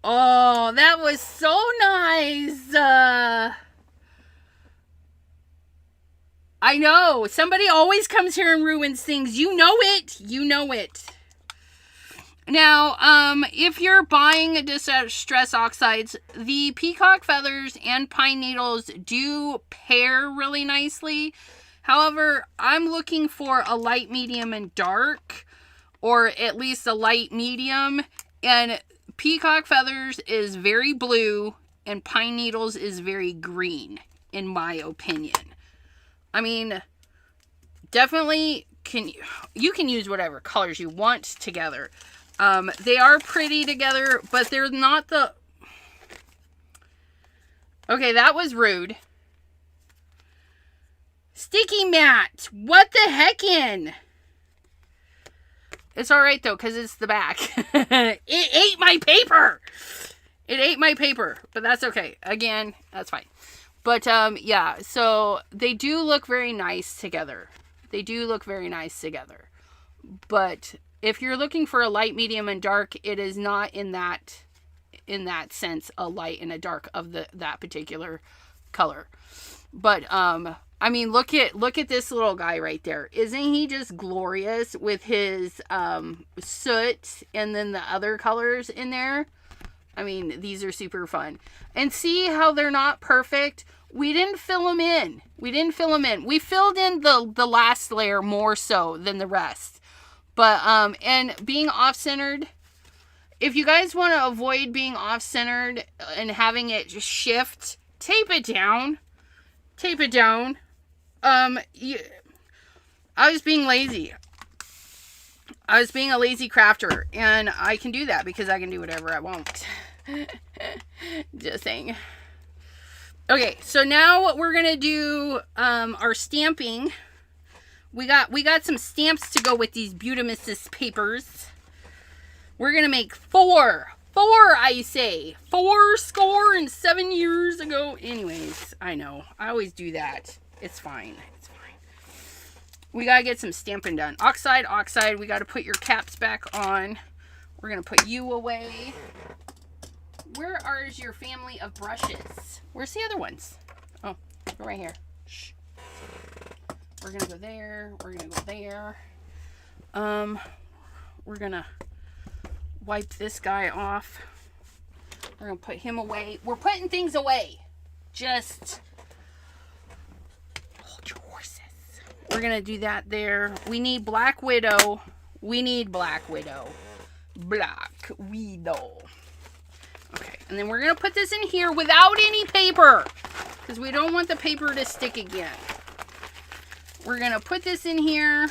Oh, that was so nice. I know. Somebody always comes here and ruins things. You know it. You know it. Now, if you're buying distress oxides, the peacock feathers and pine needles do pair really nicely. However, I'm looking for a light, medium, and dark, or at least a light medium. And peacock feathers is very blue, and pine needles is very green, in my opinion. I mean, definitely you can use whatever colors you want together. They are pretty together, but they're not the... Okay, that was rude. Sticky mat! What the heckin'? It's alright though, because it's the back. It ate my paper! It ate my paper, but that's okay. Again, that's fine. But, yeah, so they do look very nice together. They do look very nice together. But if you're looking for a light, medium, and dark, it is not in that sense a light and a dark of that particular color. But, I mean, look at this little guy right there. Isn't he just glorious with his, soot and then the other colors in there? I mean, these are super fun. And see how they're not perfect? We didn't fill them in. We filled in the last layer more so than the rest. But, and being off-centered, if you guys want to avoid being off-centered and having it just shift, tape it down. Tape it down. I was being lazy. I was being a lazy crafter, and I can do that because I can do whatever I want. Just saying. Okay, so now we're gonna do our stamping. We got some stamps to go with these Beautimissus papers. We're gonna make four, I say, 4 score and 7 years ago. Anyways, I know I always do that. It's fine. It's fine. We got to get some stamping done. Oxide. We got to put your caps back on. We're going to put you away. Where is your family of brushes? Where's the other ones? Oh, they're right here. Shh. We're going to go there. We're going to go there. We're going to wipe this guy off. We're going to put him away. We're putting things away. Just hold your horses. We're going to do that there. We need Black Widow. Black Widow. Okay, and then we're going to put this in here without any paper, because we don't want the paper to stick again. We're going to put this in here.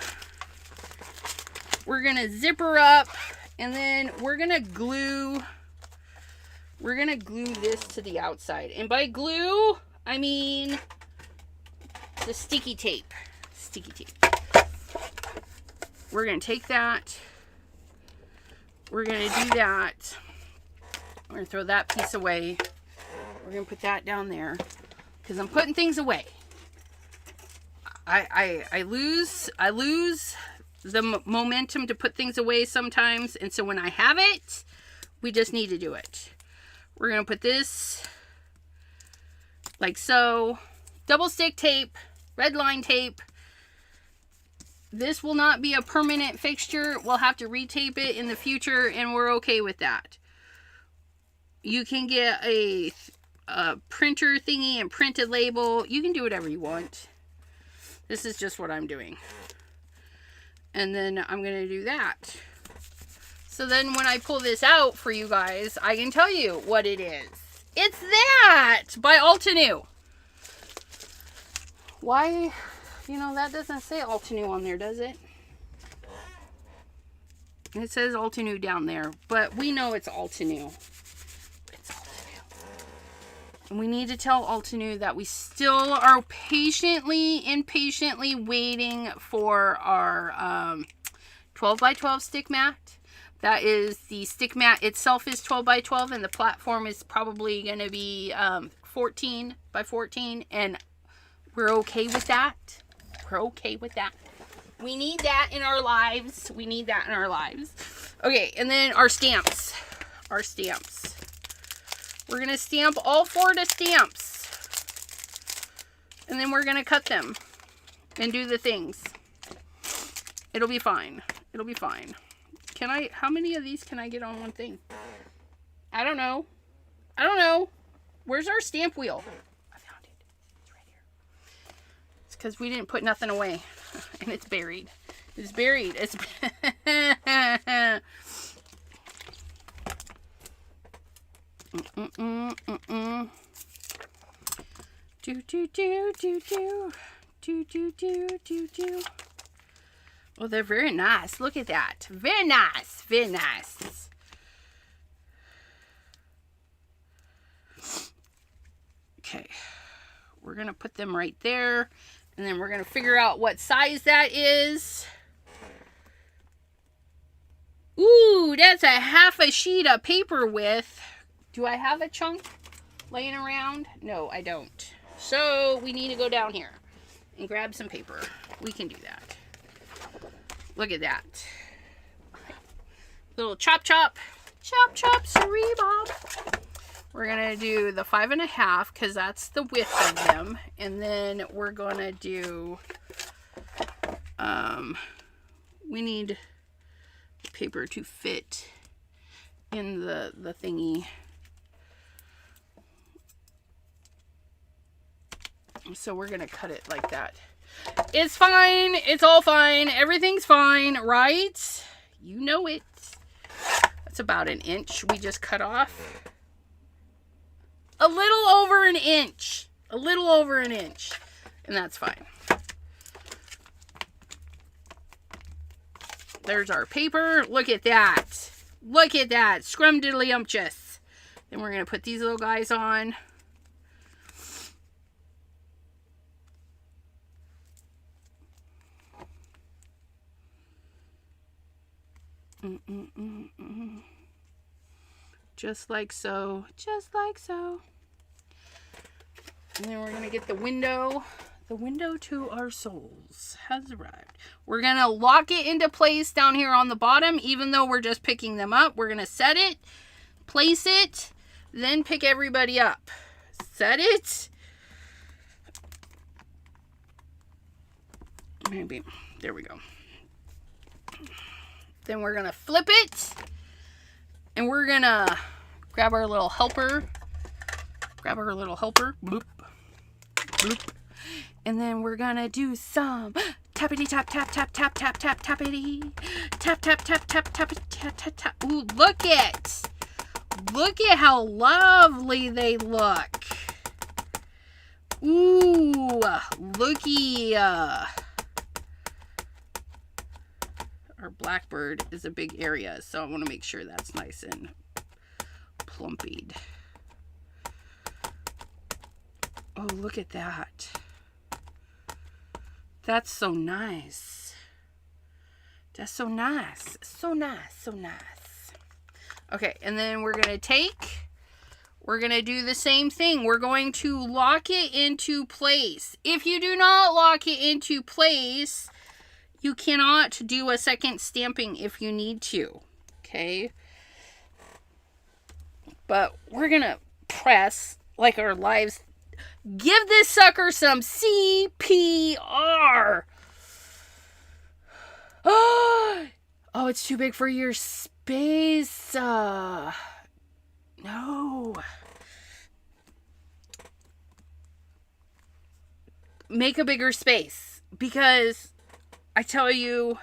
We're going to zip her up, and then we're going to glue this to the outside. And by glue, I mean the sticky tape. We're going to take that. We're going to do that. We're going to throw that piece away. We're going to put that down there, because I'm putting things away. I lose the momentum to put things away sometimes, and so when I have it, we just need to do it. We're going to put this like so. Double stick tape, red line tape. This will not be a permanent fixture. We'll have to retape it in the future, and we're okay with that. You can get a printer thingy and print a label. You can do whatever you want. This is just what I'm doing. And then I'm going to do that. So then when I pull this out for you guys, I can tell you what it is. It's that by Altenew. Why, that doesn't say Altenew on there, does it? It says Altenew down there, but we know it's Altenew. It's Altenew. And we need to tell Altenew that we still are impatiently waiting for our 12 by 12 stick mat. That is, the stick mat itself is 12 by 12, and the platform is probably going to be 14 by 14, and we're okay with that. We need that in our lives. Okay, and then our stamps. We're going to stamp all 4 to stamps. And then we're going to cut them and do the things. It'll be fine. How many of these can I get on one thing? I don't know. Where's our stamp wheel? I found it. It's right here. It's because we didn't put nothing away. And it's buried. It's do. Oh, they're very nice. Look at that. Very nice. Okay. We're going to put them right there. And then we're going to figure out what size that is. Ooh, that's a half a sheet of paper width. Do I have a chunk laying around? No, I don't. So we need to go down here and grab some paper. We can do that. Look at that. Little chop, sorry-bob. We're going to do the 5.5 because that's the width of them. And then we're going to do, we need paper to fit in the thingy. So we're going to cut it like that. It's fine. It's all fine. Everything's fine, right? You know it. That's about an inch we just cut off. A little over an inch. And that's fine. There's our paper. Look at that. Scrumdiddlyumptious. Then we're going to put these little guys on. Just like so. And then we're going to get the window The window to our souls has arrived. We're going to lock it into place down here on the bottom, even though we're just picking them up. We're going to set it, place it, then pick everybody up. Set it. Maybe. There we go. Then we're going to flip it. And we're going to grab our little helper. Bloop. Bloop. And then we're gonna do some tappity tap tap tap tap tap tap tappity tap tap tap tap tap tap tap tap. Ooh, look at how lovely they look. Ooh, looky. Our blackbird is a big area, so I want to make sure that's nice and plumpied. Oh, look at that. That's so nice. That's so nice. So nice. So nice. Okay, and then we're going to do the same thing. We're going to lock it into place. If you do not lock it into place, you cannot do a second stamping if you need to. Okay? But we're going to press like our lives. Give this sucker some CPR. Oh, it's too big for your space. No. Make a bigger space, because I tell you,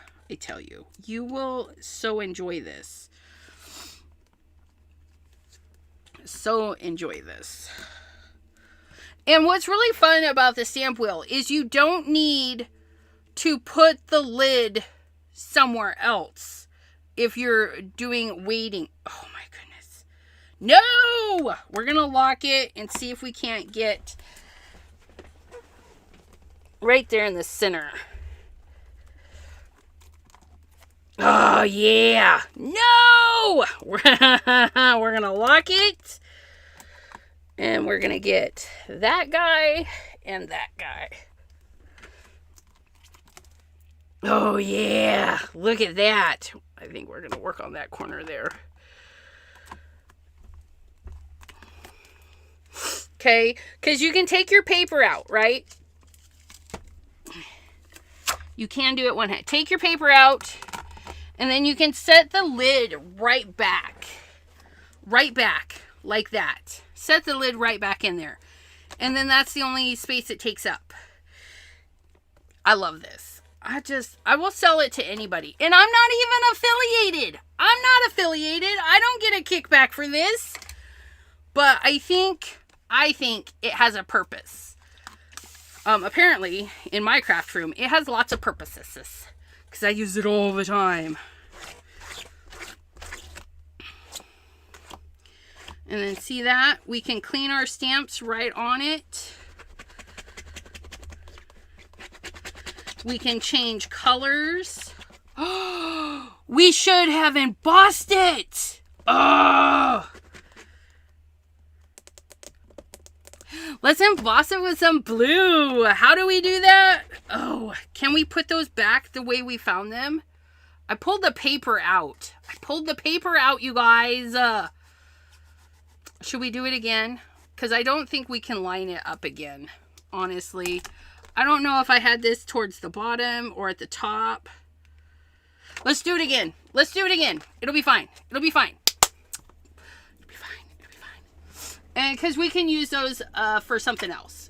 you will so enjoy this. So enjoy this. And what's really fun about the stamp wheel is you don't need to put the lid somewhere else if you're doing weighting. Oh my goodness. No! We're going to lock it and see if we can't get right there in the center. Oh yeah. No! We're going to lock it. And we're going to get that guy and that guy. Oh, yeah. Look at that. I think we're going to work on that corner there. Okay. Because you can take your paper out, right? You can do it one hand. Take your paper out. And then you can set the lid right back. Right back. Like that. Set the lid right back in there. And then that's the only space it takes up. I love this. I will sell it to anybody. And I'm not even affiliated. I don't get a kickback for this. But I think it has a purpose. Apparently, in my craft room, it has lots of purposes. Because I use it all the time. And then see that? We can clean our stamps right on it. We can change colors. Oh, we should have embossed it. Oh. Let's emboss it with some blue. How do we do that? Oh, can we put those back the way we found them? I pulled the paper out. You guys. Should we do it again? Because I don't think we can line it up again, honestly. I don't know if I had this towards the bottom or at the top. Let's do it again. It'll be fine. And because we can use those for something else.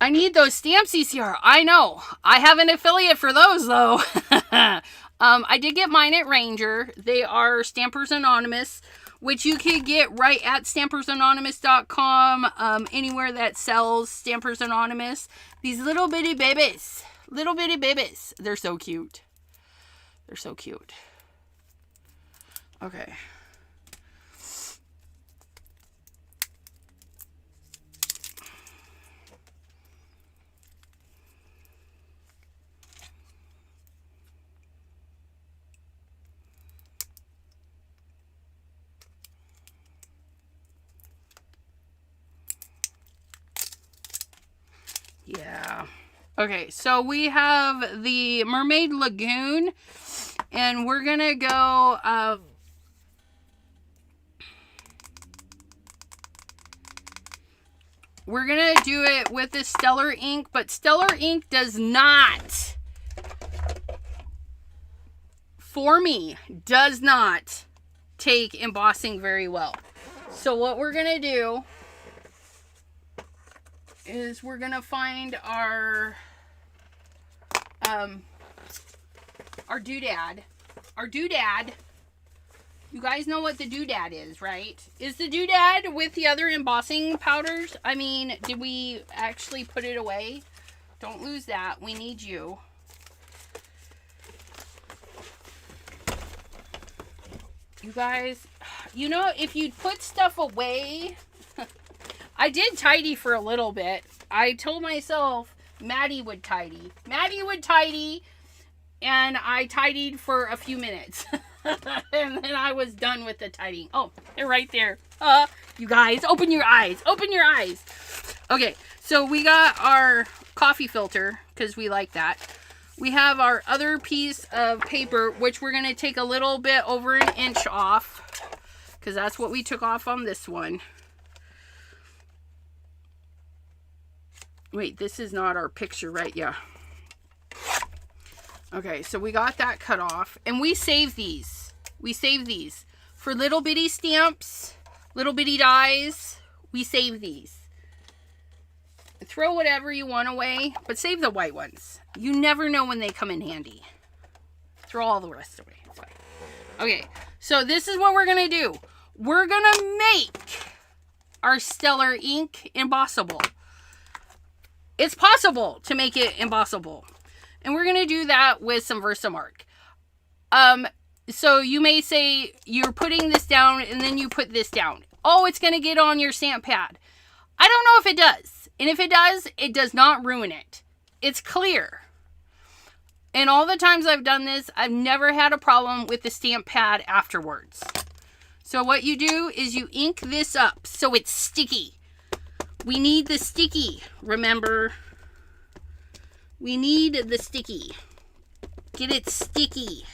I need those stamps, CCR. I know. I have an affiliate for those, though. I did get mine at Ranger. They are Stampers Anonymous, which you can get right at stampersanonymous.com, anywhere that sells Stampers Anonymous. These little bitty babies. They're so cute. Okay. Yeah. Okay, so we have the Mermaid Lagoon, and we're gonna go, we're gonna do it with the Stellar ink, but Stellar ink does not, for me, does not take embossing very well. So what we're gonna do is we're gonna find our doodad. Our doodad. You guys know what the doodad is, right? Is the doodad with the other embossing powders? I mean, did we actually put it away? Don't lose that. We need you. You guys, you know, if you put stuff away, I did tidy for a little bit. I told myself Maddie would tidy. Maddie would tidy, and I tidied for a few minutes. And then I was done with the tidying. Oh, they're right there. You guys, open your eyes. Open your eyes. Okay, so we got our coffee filter, because we like that. We have our other piece of paper, which we're going to take a little bit over an inch off, because that's what we took off on this one. Wait, this is not our picture, right? Yeah. Okay, so we got that cut off, and we save these. We save these. For little bitty stamps, little bitty dies, we save these. Throw whatever you want away, but save the white ones. You never know when they come in handy. Throw all the rest away. It's fine. Okay, so this is what we're going to do. We're going to make our Stellar ink embossable. It's possible to make it embossable. And we're going to do that with some Versamark. So you may say you're putting this down and then you put this down. Oh, it's going to get on your stamp pad. I don't know if it does. And if it does not ruin it. It's clear. And all the times I've done this, I've never had a problem with the stamp pad afterwards. So what you do is you ink this up so it's sticky. We need the sticky, remember? We need the sticky. Get it sticky.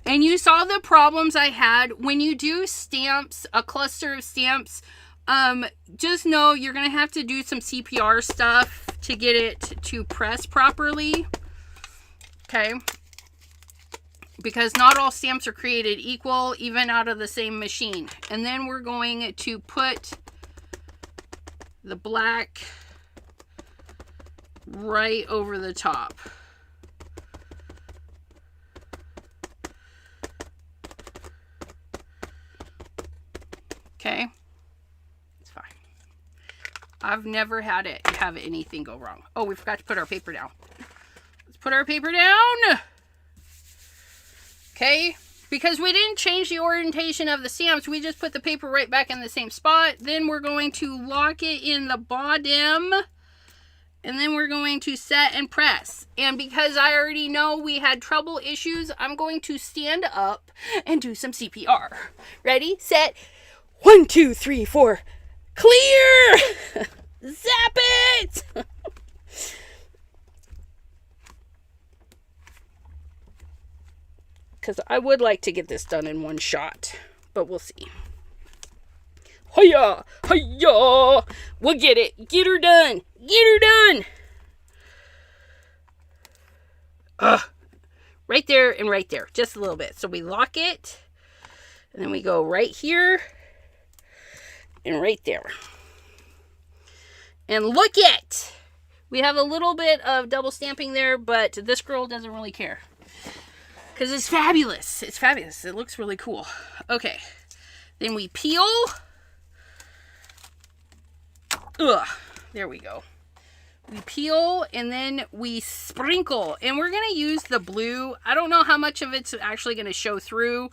And you saw the problems I had when you do stamps, a cluster of stamps. Just know you're going to have to do some CPR stuff to get it to press properly. Okay. Because not all stamps are created equal, even out of the same machine. And then we're going to put the black right over the top. Okay. It's fine. I've never had it have anything go wrong. Oh, we forgot to put our paper down. Let's put our paper down. Okay, because we didn't change the orientation of the stamps, we just put the paper right back in the same spot. Then we're going to lock it in the bottom, and then we're going to set and press. And because I already know we had trouble issues, I'm going to stand up and do some CPR. Ready, set, 1, 2, 3, 4, clear! Zap it! Because I would like to get this done in one shot, but we'll see. Hiya! Hiya! We'll get it. Get her done. Get her done. Right there and right there. Just a little bit. So we lock it. And then we go right here. And right there. And look it! We have a little bit of double stamping there, but this girl doesn't really care. Because it's fabulous. It's fabulous. It looks really cool. Okay. Then we peel. There we go. We peel and then we sprinkle. And we're going to use the blue. I don't know how much of it's actually going to show through.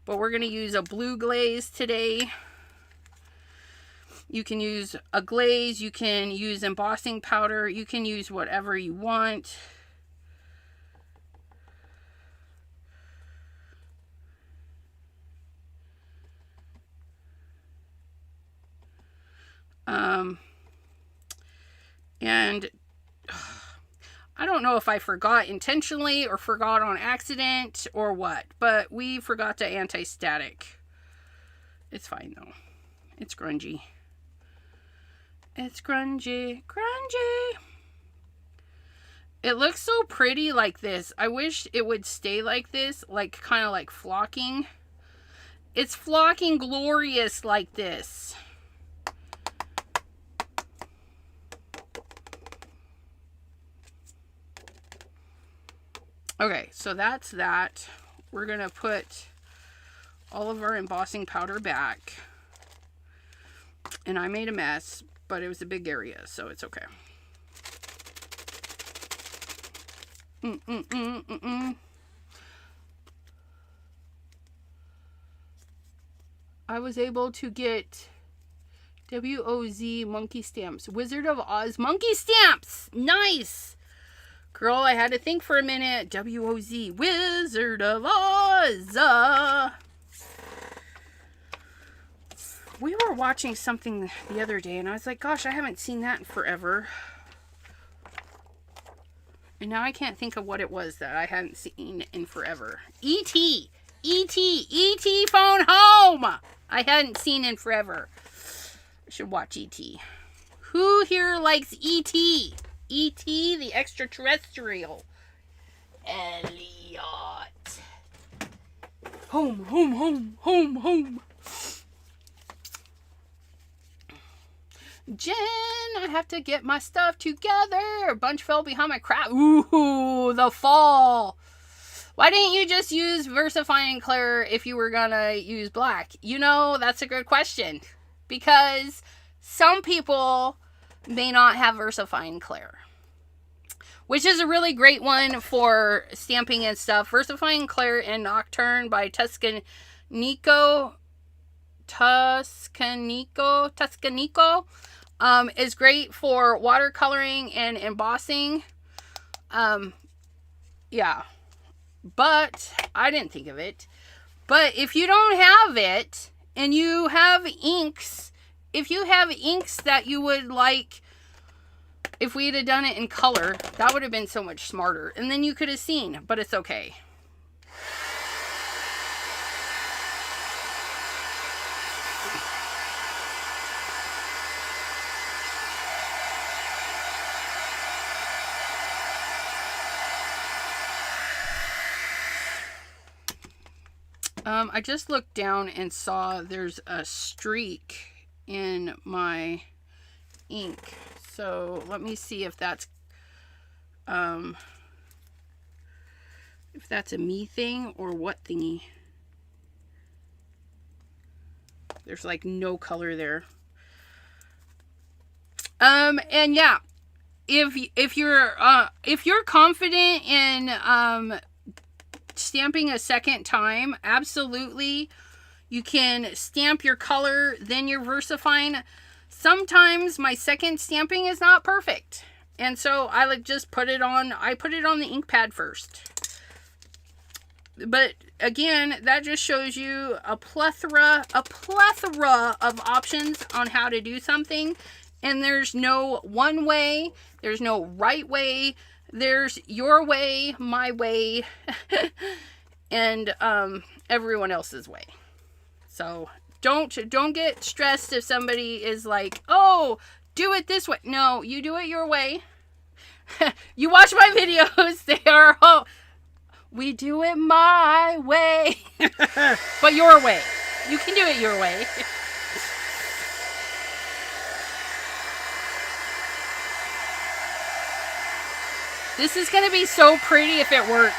But we're going to use a blue glaze today. You can use a glaze. You can use embossing powder. You can use whatever you want. And I don't know if I forgot intentionally or forgot on accident or what, but we forgot to anti-static. It's fine though. It's grungy. It's grungy. Grungy. It looks so pretty like this. I wish it would stay like this, like kind of like flocking. It's flocking glorious like this. Okay, so that's that. We're going to put all of our embossing powder back. And I made a mess, but it was a big area, so it's okay. I was able to get WOZ monkey stamps. Wizard of Oz monkey stamps! Nice! Girl, I had to think for a minute. WOZ, Wizard of Oz. We were watching something the other day, and I was like, gosh, I haven't seen that in forever. And now I can't think of what it was that I hadn't seen in forever. E.T. E.T. E.T. Phone Home! I hadn't seen in forever. I should watch E.T. Who here likes E.T.? E.T. the extraterrestrial. Elliot. Home, home, home, home, home. Jen, I have to get my stuff together. A bunch fell behind my crap. Ooh, the fall. Why didn't you just use VersaFine Clear if you were gonna use black? You know, that's a good question. Because some people may not have VersaFine Clear, which is a really great one for stamping and stuff. VersaFine Clear and Nocturne by Tuscanico is great for watercoloring and embossing. Yeah, but I didn't think of it. But if you don't have it and you have inks, if you have inks that you would like, if we had done it in color, that would have been so much smarter. And then you could have seen, but it's okay. I just looked down and saw there's a streak in my ink. So let me see if that's a me thing or what thingy. There's like no color there. And yeah, if you're confident in stamping a second time, absolutely, you can stamp your color, then your VersaFine. Sometimes my second stamping is not perfect, and so I like just put it on the ink pad first. But again, that just shows you a plethora of options on how to do something, and there's no one way, there's no right way. There's your way, my way, and everyone else's way. So don't get stressed if somebody is like, oh, do it this way. No, you do it your way. You watch my videos. They are, oh, we do it my way. But your way. You can do it your way. This is going to be so pretty if it works.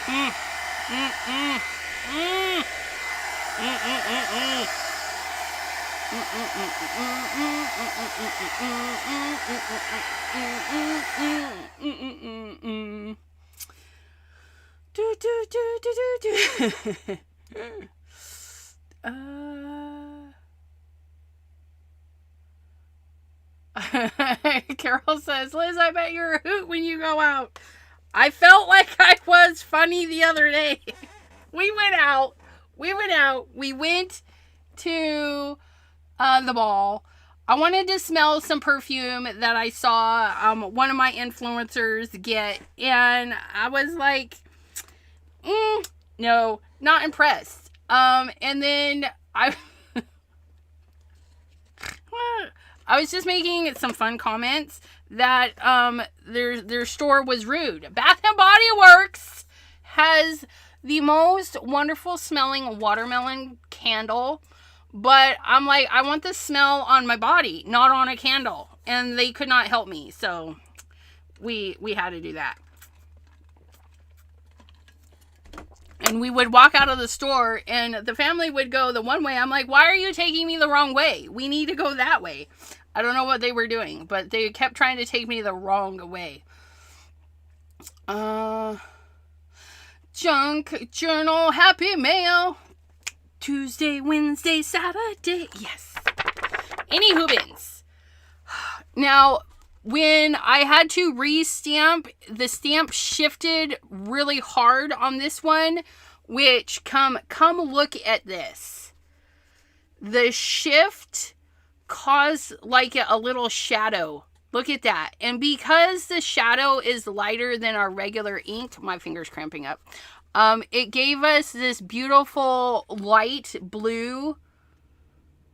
Mm, mm, mm, mm. Mm, mm, mm, mm. Do, do, do, do, do, do. Carol says, Liz, I bet you're a hoot when you go out. I felt like I was funny the other day. We went out. We went to the mall. I wanted to smell some perfume that I saw one of my influencers get. And I was like, no, not impressed. And then I was just making some fun comments that their store was rude. Bath and Body Works has the most wonderful smelling watermelon candle, but I'm like, I want the smell on my body, not on a candle, and they could not help me, so we had to do that. And we would walk out of the store, and the family would go the one way. I'm like, why are you taking me the wrong way? We need to go that way. I don't know what they were doing, but they kept trying to take me the wrong way. Junk journal, happy mail. Tuesday, Wednesday, Saturday. Yes. Any hoobins. Now, when I had to re-stamp, the stamp shifted really hard on this one, which come look at this. The shift caused like a little shadow. Look at that. And because the shadow is lighter than our regular ink, my finger's cramping up. It gave us this beautiful light blue.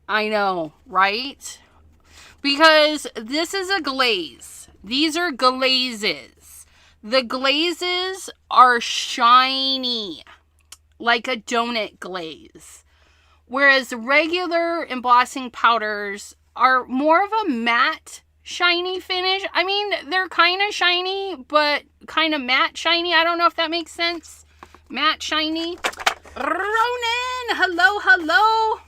I know, right? Because this is a glaze. These are glazes. The glazes are shiny, like a donut glaze. Whereas regular embossing powders are more of a matte, shiny finish. I mean, they're kind of shiny, but kind of matte shiny. I don't know if that makes sense. Matte shiny. Ronan, hello, hello.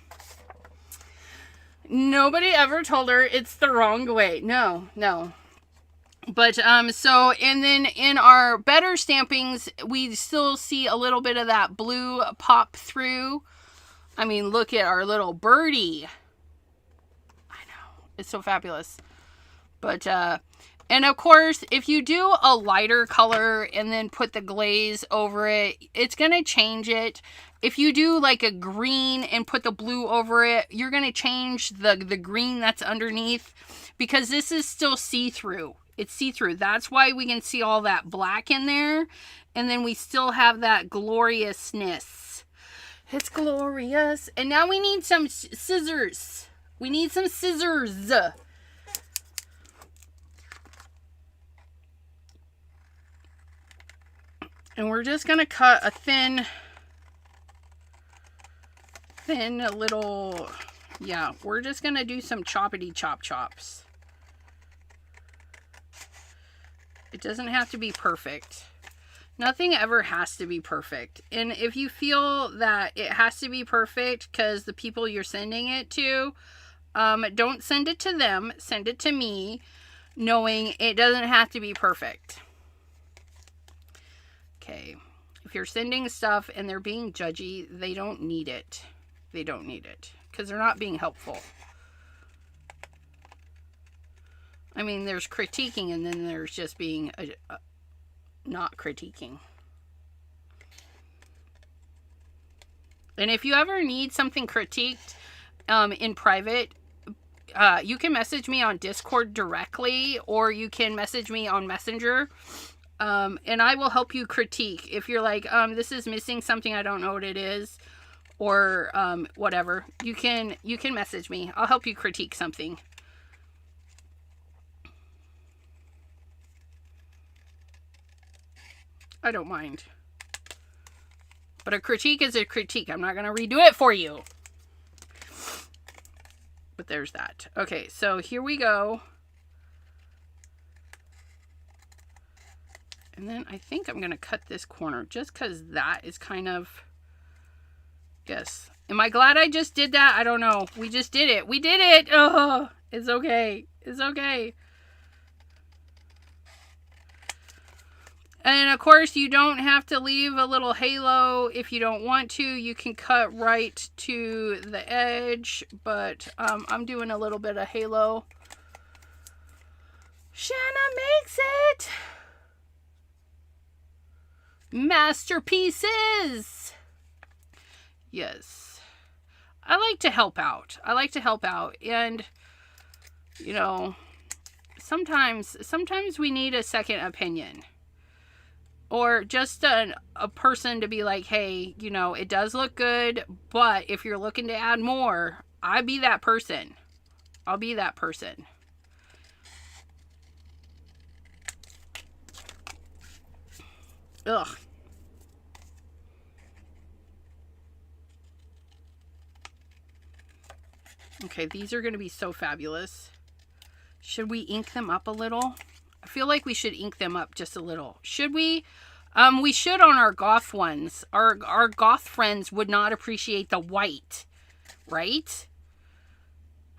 Nobody ever told her it's the wrong way. No. But, so, and then in our better stampings, we still see a little bit of that blue pop through. I mean, look at our little birdie. I know. It's so fabulous. But, and of course, if you do a lighter color and then put the glaze over it, it's going to change it. If you do like a green and put the blue over it, you're going to change the green that's underneath, because this is still see-through. It's see-through. That's why we can see all that black in there. And then we still have that gloriousness. It's glorious. And now we need some scissors. We need some scissors. And we're just going to cut a thin little, yeah, we're just going to do some choppity chops. It doesn't have to be perfect. Nothing ever has to be perfect. And if you feel that it has to be perfect because the people you're sending it to, don't send it to them. Send it to me, knowing it doesn't have to be perfect. Okay. If you're sending stuff and they're being judgy, they don't need it. They don't need it because they're not being helpful. I mean, there's critiquing and then there's just being not critiquing. And if you ever need something critiqued in private, you can message me on Discord directly, or you can message me on Messenger, and I will help you critique. If you're like, this is missing something, I don't know what it is, or whatever, you can message me. I'll help you critique something. I don't mind. But a critique is a critique. I'm not going to redo it for you. But there's that. Okay, so here we go. And then I think I'm going to cut this corner just because that is kind of, yes. Am I glad I just did that? I don't know. We just did it. We did it. Oh, it's okay. It's okay. And of course, you don't have to leave a little halo if you don't want to. You can cut right to the edge, but I'm doing a little bit of halo. Shanna makes it. Masterpieces. Yes. I like to help out. I like to help out. And, you know, sometimes we need a second opinion. Or just a person to be like, hey, you know, it does look good, but if you're looking to add more, I'll be that person. I'll be that person. Ugh. Okay, these are going to be so fabulous. Should we ink them up a little? I feel like we should ink them up just a little. Should we? We should on our goth ones. Our goth friends would not appreciate the white, right?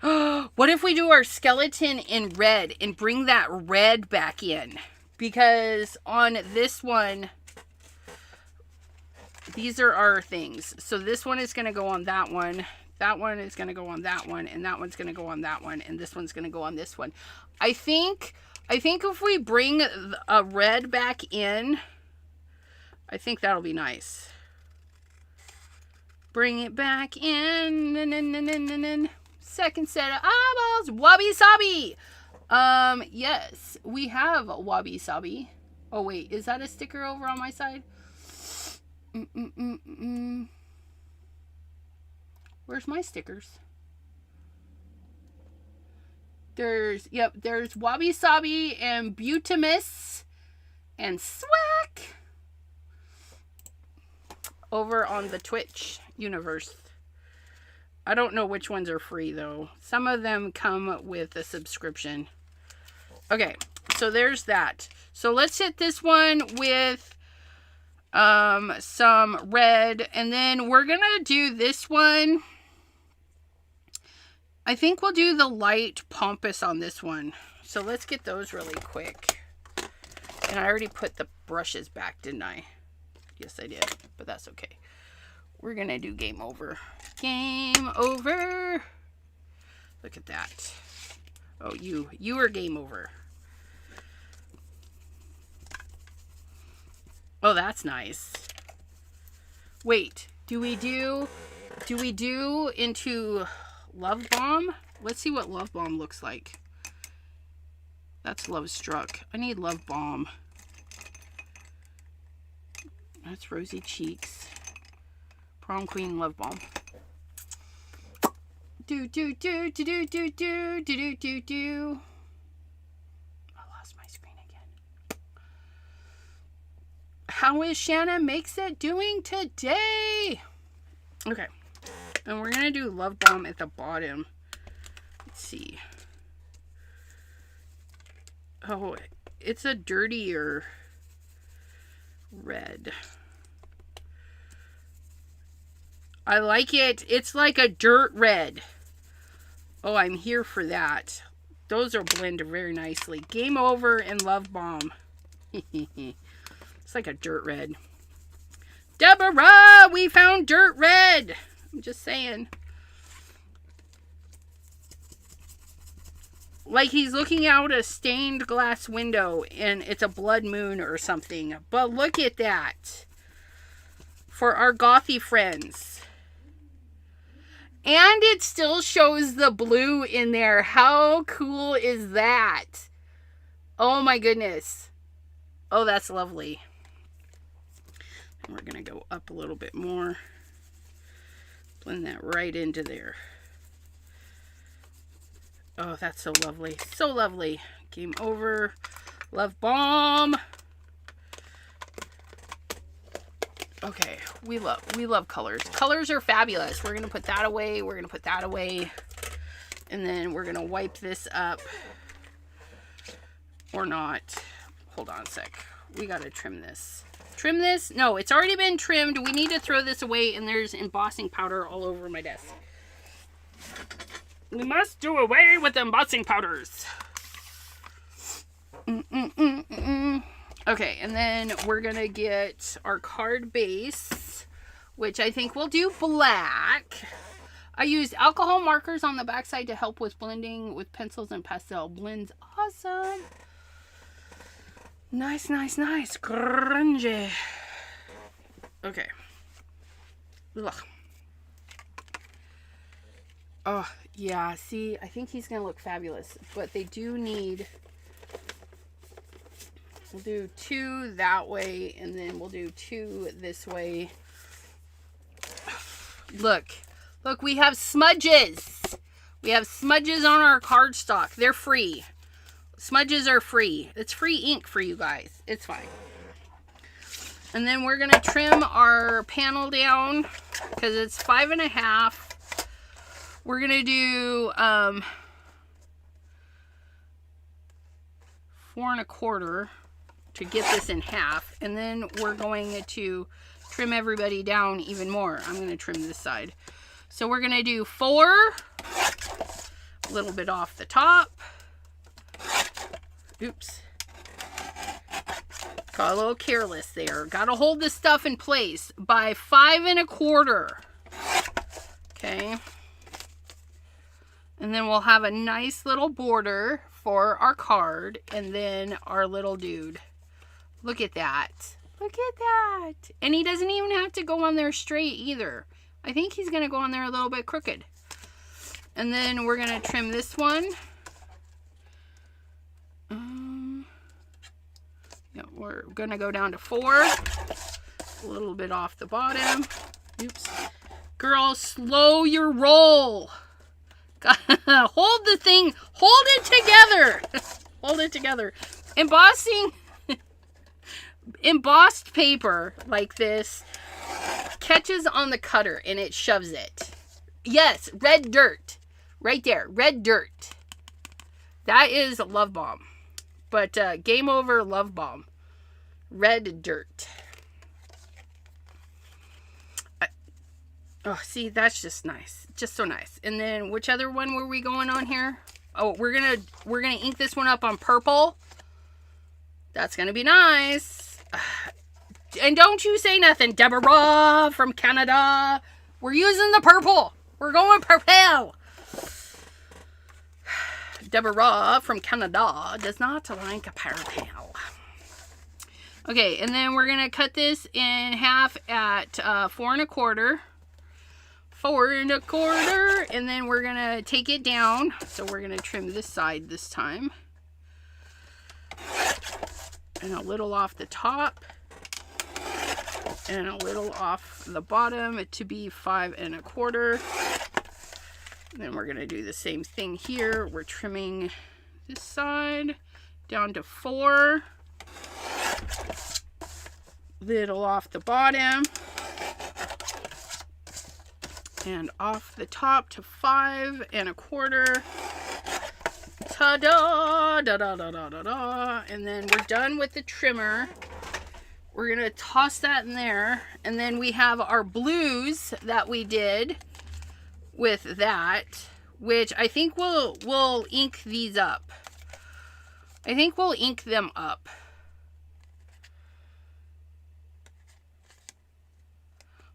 What if we do our skeleton in red and bring that red back in? Because on this one, these are our things. So this one is going to go on that one. That one is going to go on that one. And that one's going to go on that one. And this one's going to go on this one. I think if we bring a red back in, I think that'll be nice. Bring it back in. Second set of eyeballs. Wabi Sabi. Yes, we have Wabi Sabi. Oh, wait. Is that a sticker over on my side? Where's my stickers? There's Wabi Sabi and Butamus and Swack over on the Twitch universe. I don't know which ones are free though. Some of them come with a subscription. Okay, so there's that. So let's hit this one with some red, and then we're gonna do this one. I think we'll do the light pompous on this one. So let's get those really quick. And I already put the brushes back, didn't I? Yes, I did, but that's okay. We're going to do game over. Game over. Look at that. Oh, you are game over. Oh, that's nice. Wait, do we do into Love Bomb? Let's see what Love Bomb looks like. That's Love Struck. I need Love Bomb. That's Rosy Cheeks. Prom Queen Love Bomb. Do. I lost my screen again. How is Shanna Makes It doing today? Okay. And we're going to do Love Bomb at the bottom. Let's see. Oh, it's a dirtier red. I like it. It's like a dirt red. Oh, I'm here for that. Those are blended very nicely. Game Over and Love Bomb. It's like a dirt red. Deborah, we found dirt red. I'm just saying. Like he's looking out a stained glass window and it's a blood moon or something. But look at that. For our gothy friends. And it still shows the blue in there. How cool is that? Oh my goodness. Oh, that's lovely. And we're going to go up a little bit more. Blend that right into there. Oh, that's so lovely. So lovely. Game Over. Love Bomb. Okay, we love colors. Colors are fabulous. We're going to put that away. We're going to put that away. And then we're going to wipe this up. Or not. Hold on a sec. We gotta trim this. Trim this? No, it's already been trimmed. We need to throw this away, and there's embossing powder all over my desk. We must do away with embossing powders. Okay, and then we're gonna get our card base, which I think we'll do black. I used alcohol markers on the backside to help with blending with pencils and pastel blends. Awesome. Nice, nice, nice. Grungy. Okay. Ugh. Oh, yeah. See, I think he's going to look fabulous. But they do need... We'll do 2 that way, and then we'll do 2 this way. Look. Look, we have smudges. We have smudges on our cardstock. They're free. Smudges are free. It's free ink for you guys. It's fine. And then we're going to trim our panel down because it's 5.5. We're going to do 4.25 to get this in half. And then we're going to trim everybody down even more. I'm going to trim this side. So we're going to do 4. A little bit off the top. Oops. Got a little careless there. Got to hold this stuff in place by 5.25. Okay. And then we'll have a nice little border for our card and then our little dude. Look at that. Look at that. And he doesn't even have to go on there straight either. I think he's going to go on there a little bit crooked. And then we're going to trim this one. Yeah, we're going to go down to 4. A little bit off the bottom. Oops. Girl, slow your roll. Hold the thing. Hold it together. Hold it together. Embossing. Embossed paper like this catches on the cutter and it shoves it. Yes, red dirt. Right there. Red dirt. That is Love Bomb. But game over, Love Bomb. Red dirt. Oh, see, that's just nice. Just so nice. And then which other one were we going on here? Oh, we're gonna ink this one up on purple. That's gonna be nice. And don't you say nothing, Deborah from Canada. We're using the purple. We're going purple. Deborah from Canada does not like a purple. Okay, and then we're going to cut this in half at 4.25. 4.25. And then we're going to take it down. So we're going to trim this side this time. And a little off the top. And a little off the bottom to be 5.25. And then we're going to do the same thing here. We're trimming this side down to 4. Little off the bottom. And off the top to 5.25. Ta-da! Da-da-da-da-da-da. And then we're done with the trimmer. We're going to toss that in there. And then we have our blues that we did with that, which I think we'll ink these up. I think we'll ink them up.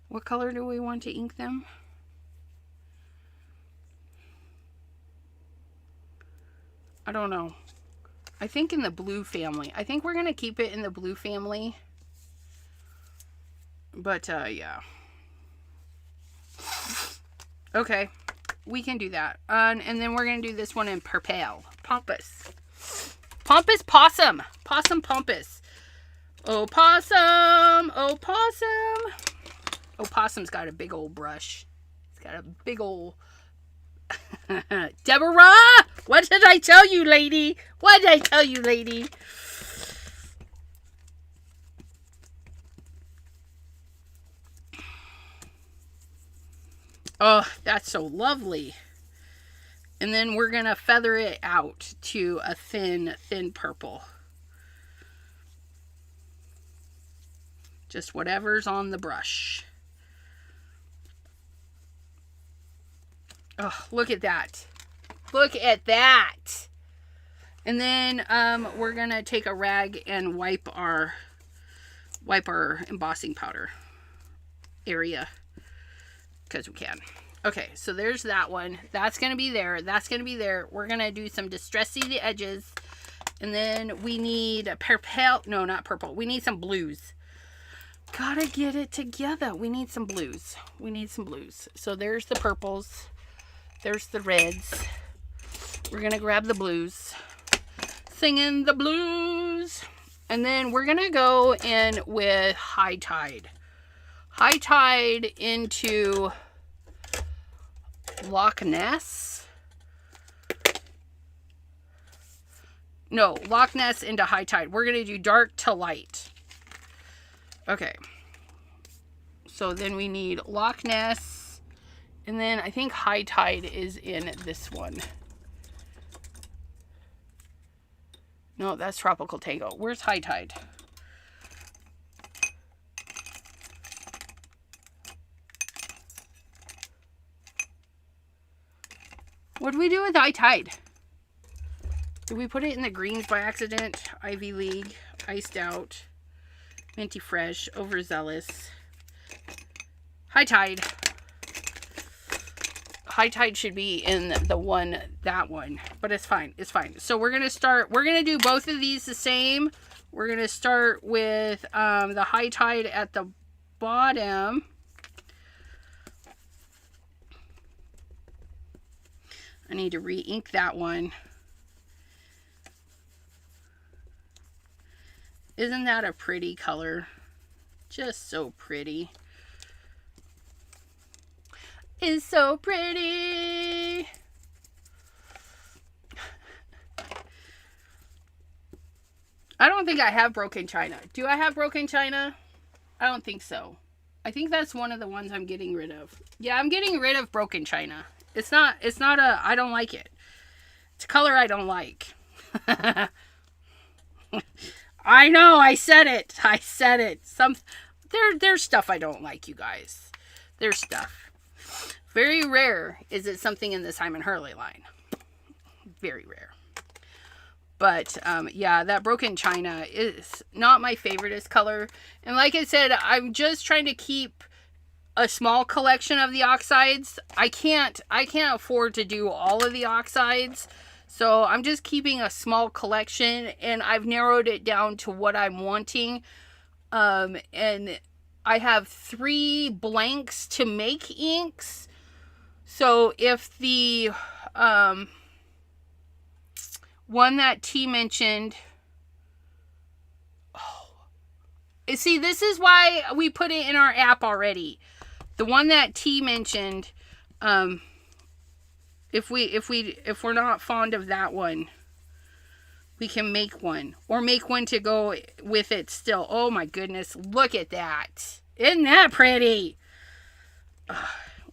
What color do we want to ink them? I don't know. I think in the blue family. I think we're going to keep it in the blue family. But, yeah. Okay. We can do that. And then we're going to do this one in purple. Pompous. Pompous possum. Possum pompous. Oh, possum. Oh, possum. Oh, possum's got a big old brush. It's got a big old... Deborah! What did I tell you, lady? What did I tell you, lady? Oh, that's so lovely. And then we're going to feather it out to a thin, thin purple. Just whatever's on the brush. Oh, look at that. Look at that. And then we're going to take a rag and wipe our embossing powder area because we can. Okay, so there's that one. That's going to be there. That's going to be there. We're going to do some distressing the edges. And then we need purple. No, not purple. We need some blues. Gotta get it together. We need some blues. We need some blues. So there's the purples. There's the reds. We're going to grab the blues. Singing the blues. And then we're going to go in with High Tide. High Tide into Loch Ness. No, Loch Ness into High Tide. We're going to do dark to light. Okay. So then we need Loch Ness. And then I think High Tide is in this one. No, that's Tropical Tango. Where's High Tide? What do we do with High Tide? Did we put it in the greens by accident? Ivy League, Iced Out, Minty Fresh, Overzealous. High Tide. High Tide should be in the one, that one. But it's fine. It's fine. So we're going to do both of these the same. We're going to start with the High Tide at the bottom. I need to re-ink that one. Isn't that a pretty color? Just so pretty. It's so pretty. I don't think I have Broken China. Do I have Broken China? I don't think so. I think that's one of the ones I'm getting rid of. Yeah, I'm getting rid of Broken China. It's not I don't like it. It's a color I don't like. I know, I said it. I said it. There's stuff I don't like, you guys. There's stuff. Very rare is it something in the Simon Hurley line. Very rare. But, yeah, that Broken China is not my favoriteest color. And like I said, I'm just trying to keep a small collection of the oxides. I can't afford to do all of the oxides. So I'm just keeping a small collection, and I've narrowed it down to what I'm wanting. And I have 3 blanks to make inks. So if the one that T mentioned, see, this is why we put it in our app already. The one that T mentioned, if we're not fond of that one, we can make one, or make one to go with it still. Oh my goodness, look at that. Isn't that pretty?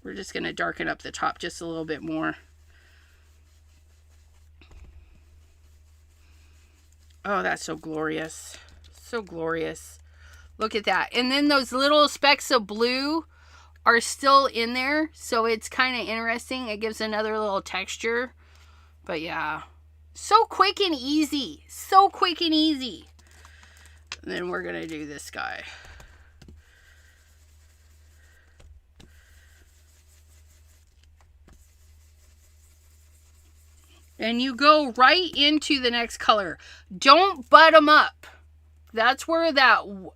We're just going to darken up the top just a little bit more. Oh, that's so glorious. So glorious. Look at that. And then those little specks of blue are still in there, so it's kind of interesting. It gives another little texture. But yeah, so quick and easy. So quick and easy. And then we're going to do this guy. And you go right into the next color. Don't butt them up. That's where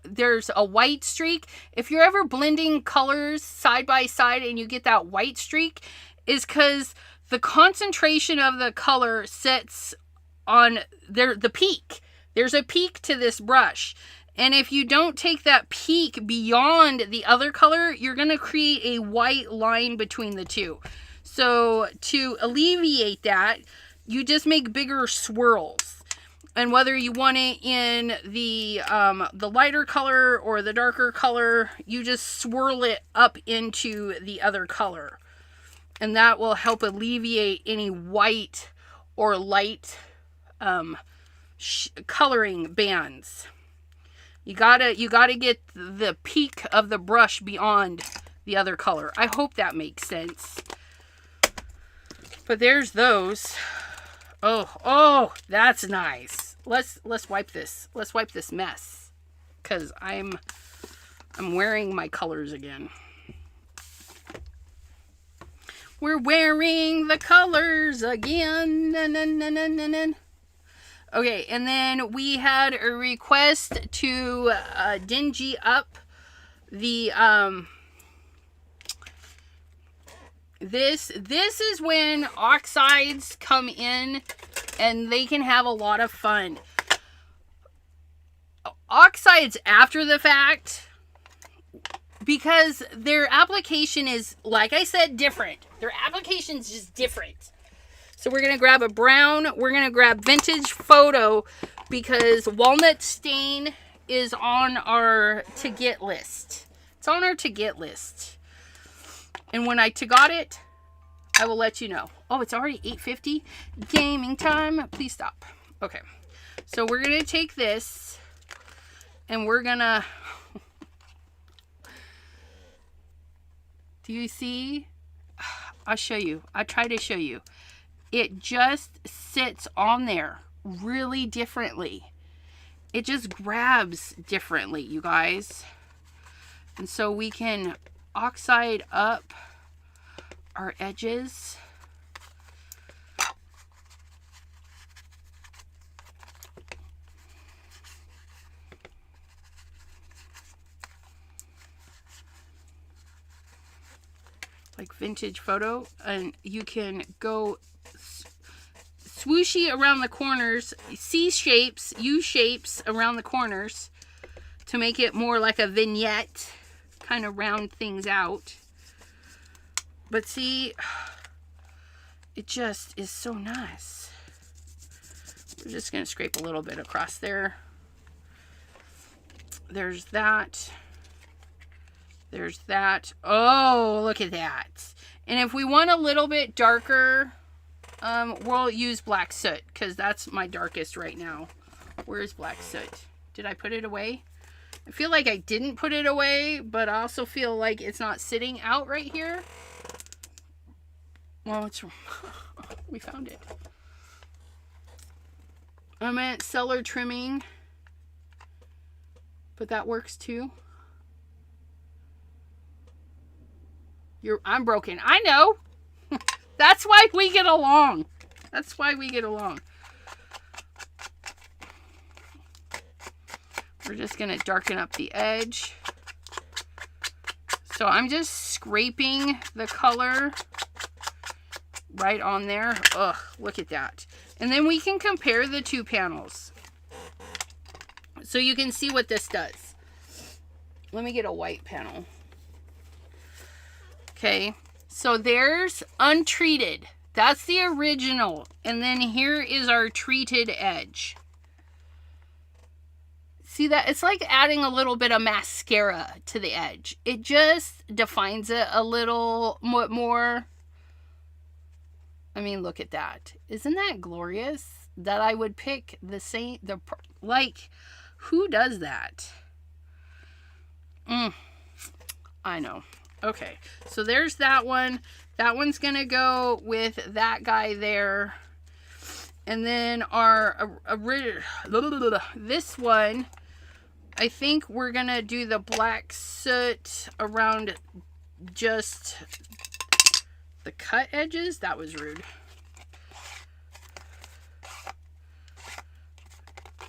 there's a white streak. If you're ever blending colors side by side and you get that white streak, is because the concentration of the color sits on the peak. There's a peak to this brush. And if you don't take that peak beyond the other color, you're going to create a white line between the two. So to alleviate that, you just make bigger swirls. And whether you want it in the lighter color or the darker color, you just swirl it up into the other color. And that will help alleviate any white or light coloring bands. You gotta get the peak of the brush beyond the other color. I hope that makes sense. But there's those. Oh, that's nice. Let's wipe this. Let's wipe this mess, cause I'm wearing my colors again. We're wearing the colors again. Okay, and then we had a request to dingy up the this is when oxides come in and they can have a lot of fun. Oxides after the fact, because their application is, like I said, different. Their application is just different. So we're going to grab a brown. We're going to grab Vintage Photo because Walnut Stain is on our to get list. It's on our to get list. And when I got it, I will let you know. Oh, it's already 8:50. Gaming time. Please stop. Okay. So we're going to take this and we're going to... Do you see? I'll show you. I try to show you. It just sits on there really differently. It just grabs differently, you guys. And so we can oxide up our edges. Like Vintage Photo, and you can go swooshy around the corners, C shapes, U shapes around the corners to make it more like a vignette, kind of round things out. But see, it just is so nice. We're just going to scrape a little bit across there. There's that. There's that. Oh, look at that. And if we want a little bit darker, we'll use black soot because that's my darkest right now. Where's black soot? Did I put it away? I feel like I didn't put it away, but I also feel like it's not sitting out right here. Well, it's... we found it. I meant cellar trimming, but that works too. I'm broken. I know. That's why we get along. That's why we get along. We're just going to darken up the edge. So I'm just scraping the color right on there. Ugh, look at that. And then we can compare the two panels. So you can see what this does. Let me get a white panel. Okay, so there's untreated. That's the original. And then here is our treated edge. See that? It's like adding a little bit of mascara to the edge. It just defines it a little more. I mean, look at that. Isn't that glorious? That I would pick the same, like, who does that? I know. Okay, so there's that one. That one's going to go with that guy there. And then our this one, I think we're going to do the black soot around just the cut edges. That was rude.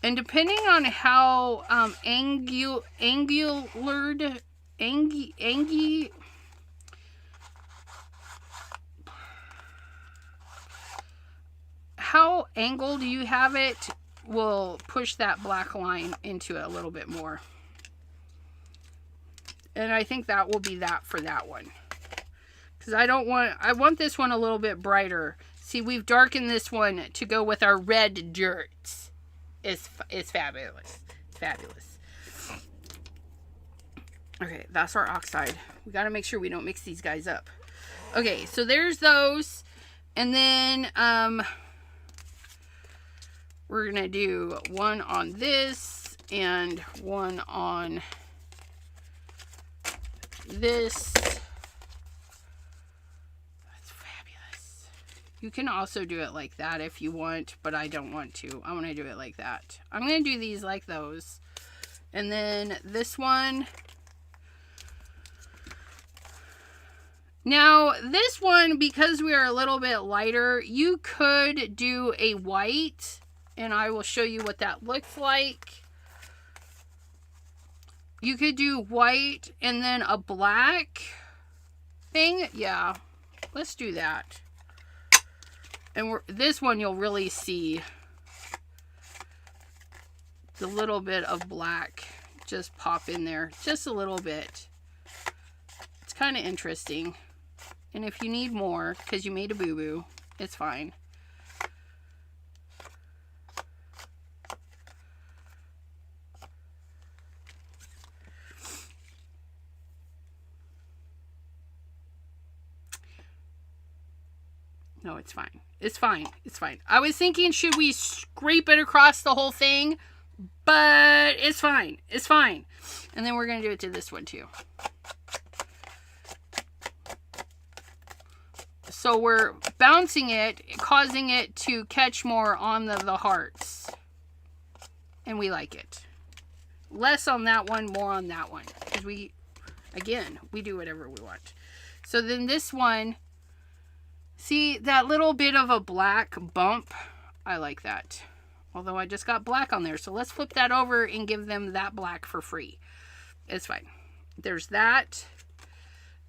And depending on how how angled you have it will push that black line into it a little bit more. And I think that will be that for that one. Because I want this one a little bit brighter. See, we've darkened this one to go with our red dirt. It's fabulous. It's fabulous. Okay, that's our oxide. We got to make sure we don't mix these guys up. Okay, so there's those. And then we're going to do one on this and one on this. That's fabulous. You can also do it like that if you want, but I don't want to. I want to do it like that. I'm going to do these like those. And then this one. Now, this one, because we are a little bit lighter, you could do a white, and I will show you what that looks like. You could do white and then a black thing. Yeah, let's do that. And this one, you'll really see the little bit of black just pop in there. Just a little bit. It's kind of interesting. And if you need more, because you made a boo-boo, it's fine. No, it's fine. It's fine. It's fine. I was thinking, should we scrape it across the whole thing? But it's fine. It's fine. And then we're going to do it to this one too. So we're bouncing it, causing it to catch more on the hearts. And we like it. Less on that one, more on that one. Because we do whatever we want. So then this one, see that little bit of a black bump? I like that. Although I just got black on there. So let's flip that over and give them that black for free. It's fine. There's that.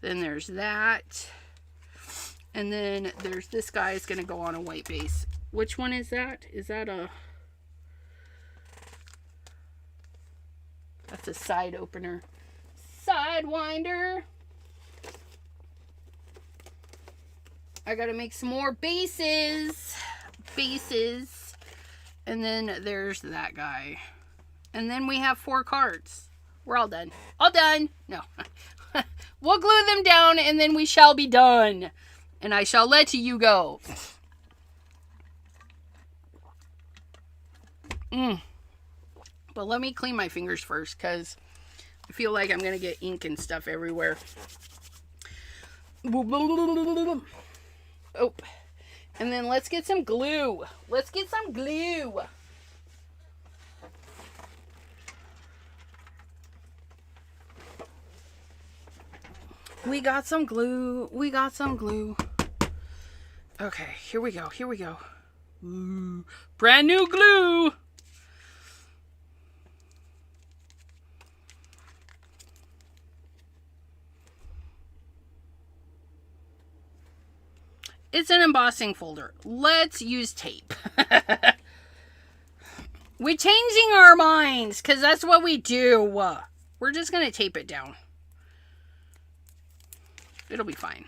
Then there's that. And then there's this guy is going to go on a white base. Which one is that? Is that a... That's a side opener. Sidewinder. I got to make some more bases. Bases. And then there's that guy. And then we have 4 cards. We're all done. All done. No. We'll glue them down and then we shall be done. And I shall let you go. But let me clean my fingers first because I feel like I'm going to get ink and stuff everywhere. Oh. And then let's get some glue. Let's get some glue. We got some glue. We got some glue. Okay, here we go. Here we go. Ooh, brand new glue. It's an embossing folder. Let's use tape. We're changing our minds because that's what we do. We're just going to tape it down. It'll be fine.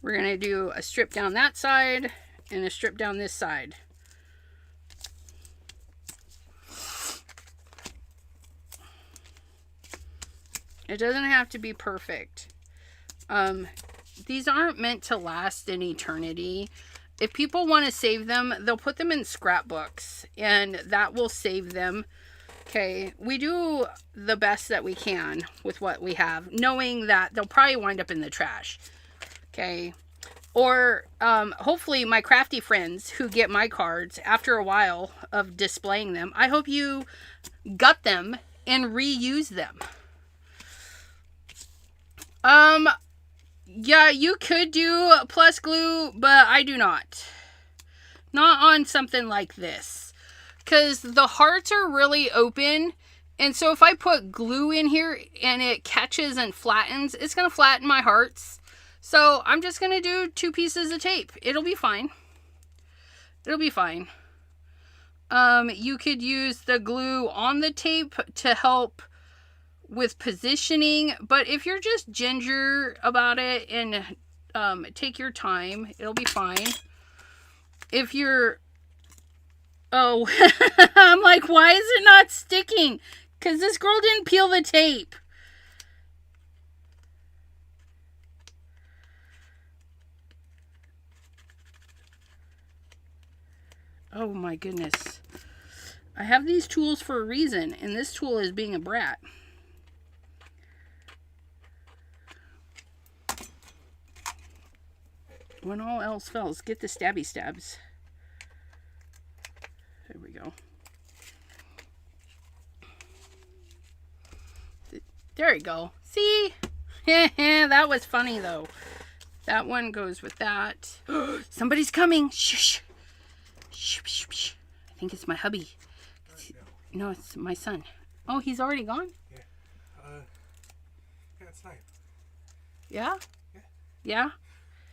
We're going to do a strip down that side and a strip down this side. It doesn't have to be perfect. These aren't meant to last an eternity. If people want to save them, they'll put them in scrapbooks and that will save them. Okay, we do the best that we can with what we have, knowing that they'll probably wind up in the trash. Okay, or hopefully my crafty friends who get my cards after a while of displaying them, I hope you gut them and reuse them. Yeah, you could do plus glue, but I do not. Not on something like this. Because the hearts are really open. And so if I put glue in here and it catches and flattens, it's going to flatten my hearts. So I'm just going to do 2 pieces of tape. It'll be fine. It'll be fine. You could use the glue on the tape to help with positioning. But if you're just ginger about it and take your time, it'll be fine. If you're... Oh, I'm like, why is it not sticking? Because this girl didn't peel the tape. Oh my goodness. I have these tools for a reason, and this tool is being a brat. When all else fails, get the stabby stabs. There we go. There you go. See? That was funny, though. That one goes with that. Somebody's coming. Shh. Shh, shh, shh. I think it's my hubby. No, it's my son. Oh, he's already gone? Yeah. Yeah, it's time. Yeah? Yeah. Yeah?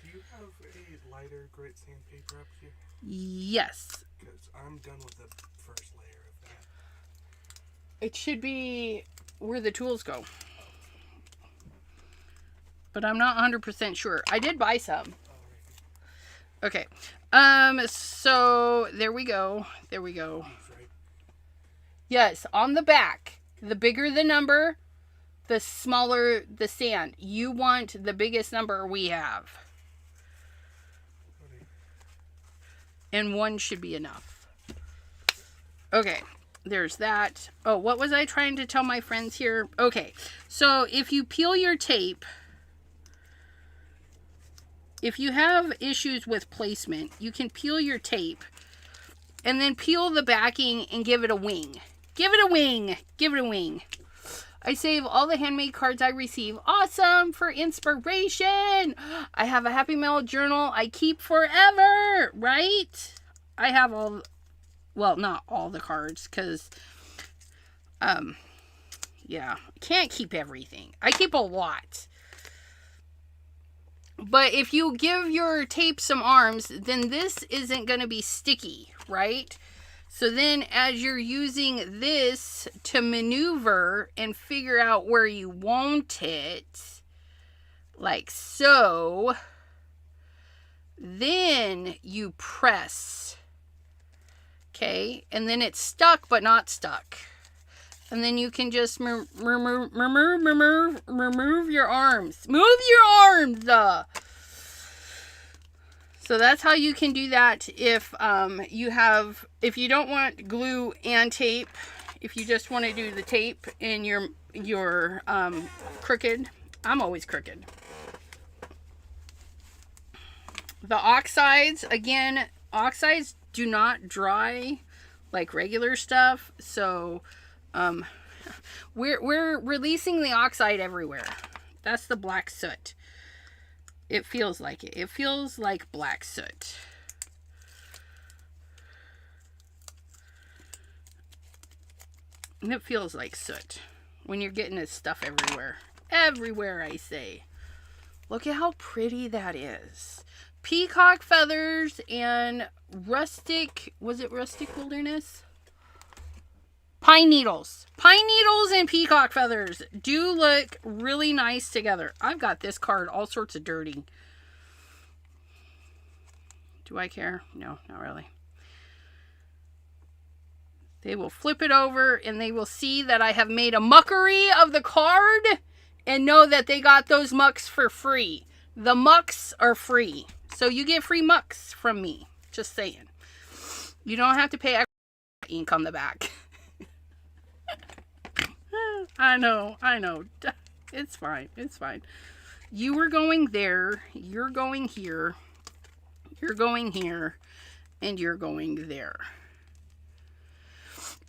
Do you have a lighter grit sandpaper up here? Yes. Because I'm done with the first layer of that. It should be where the tools go. But I'm not 100% sure. I did buy some. Okay. So there we go. There we go. Yes, on the back. The bigger the number, the smaller the sand. You want the biggest number we have. And one should be enough. Okay, there's that. Oh, what was I trying to tell my friends here? Okay, so if you peel your tape, if you have issues with placement, you can peel your tape and then peel the backing and give it a wing. Give it a wing. Give it a wing. I save all the handmade cards I receive. Awesome, for inspiration. I have a Happy Mail journal I keep forever, right? I have all, well, not all the cards, because, yeah, I can't keep everything. I keep a lot. But if you give your tape some arms, then this isn't going to be sticky, right? So then as you're using this to maneuver and figure out where you want it, like so, then you press, okay? And then it's stuck but not stuck. And then you can just remove your arms. Move your arms! So that's how you can do that if if you don't want glue and tape, if you just want to do the tape and you're crooked. I'm always crooked. The oxides, again, oxides do not dry like regular stuff. So we're releasing the oxide everywhere. That's the black soot. It feels like it. It feels like black soot. And it feels like soot when you're getting this stuff everywhere. Everywhere, I say. Look at how pretty that is. Peacock feathers and rustic, was it rustic wilderness? Pine needles. Pine needles and peacock feathers do look really nice together. I've got this card all sorts of dirty. Do I care? No, not really. They will flip it over and they will see that I have made a muckery of the card and know that they got those mucks for free. The mucks are free. So you get free mucks from me. Just saying. You don't have to pay extra ink on the back. I know. It's fine. It's fine. You were going there. You're going here. You're going here. And you're going there.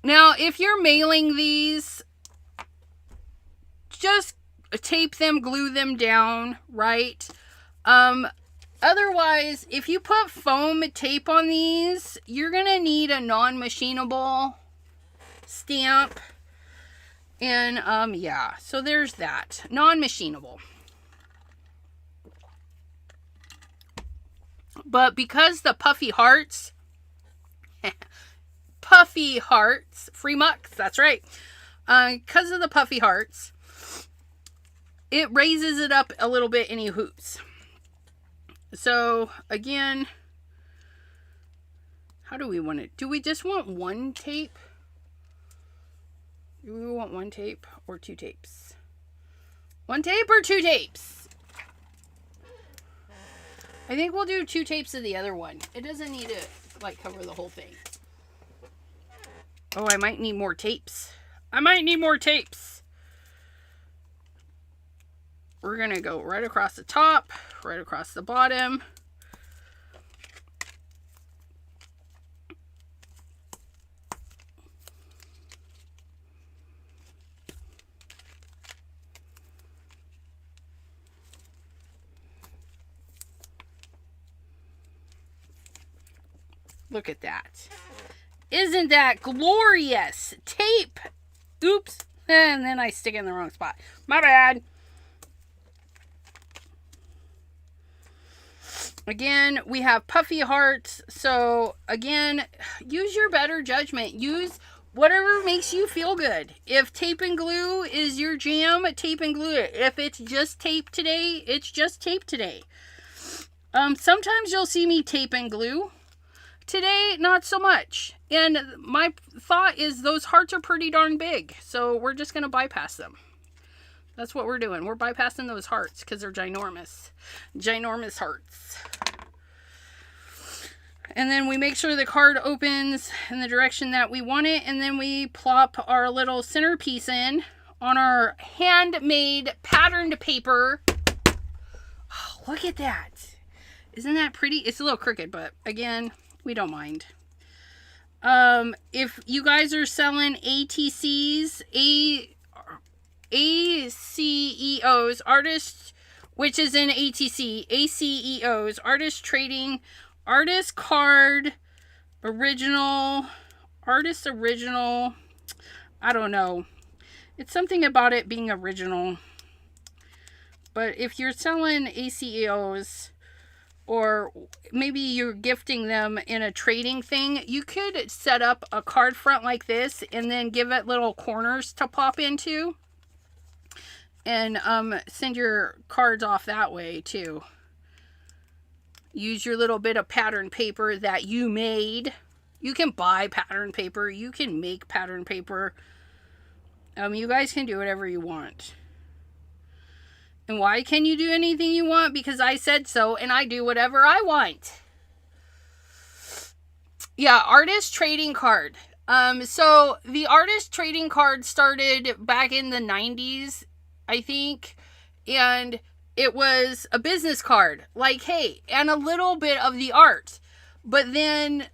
Now, if you're mailing these, just tape them, glue them down, right? Otherwise, if you put foam tape on these, you're going to need a non-machinable stamp. And, yeah, so there's that. Non-machinable. But because the puffy hearts, free mucks, that's right. Because of the puffy hearts, it raises it up a little bit any hoops. So, again, how do we want it? Do we just want one tape? Do we want one tape or two tapes? One tape or two tapes? I think we'll do two tapes of the other one. It doesn't need to like cover the whole thing. Oh, I might need more tapes. I might need more tapes. We're going to go right across the top, right across the bottom. Look at that. Isn't that glorious? Tape. Oops. And then I stick it in the wrong spot. My bad. Again, we have puffy hearts. So, again, use your better judgment. Use whatever makes you feel good. If tape and glue is your jam, tape and glue it. If it's just tape today, it's just tape today. Sometimes you'll see me tape and glue. Today, not so much. And my thought is those hearts are pretty darn big. So we're just going to bypass them. That's what we're doing. We're bypassing those hearts because they're ginormous. Ginormous hearts. And then we make sure the card opens in the direction that we want it. And then we plop our little centerpiece in on our handmade patterned paper. Oh, look at that. Isn't that pretty? It's a little crooked, but again, we don't mind. If you guys are selling ATCs, ACEOs, artists, which is in ATC, ACEOs, artist trading, artist card, original, artist original, I don't know. It's something about it being original. But if you're selling ACEOs, or maybe you're gifting them in a trading thing, you could set up a card front like this and then give it little corners to pop into. And send your cards off that way too. Use your little bit of pattern paper that you made. You can buy pattern paper. You can make pattern paper. You guys can do whatever you want. And why can you do anything you want? Because I said so, and I do whatever I want. Yeah, artist trading card. So the artist trading card started back in the 90s, I think. And it was a business card. Like, hey, and a little bit of the art. But then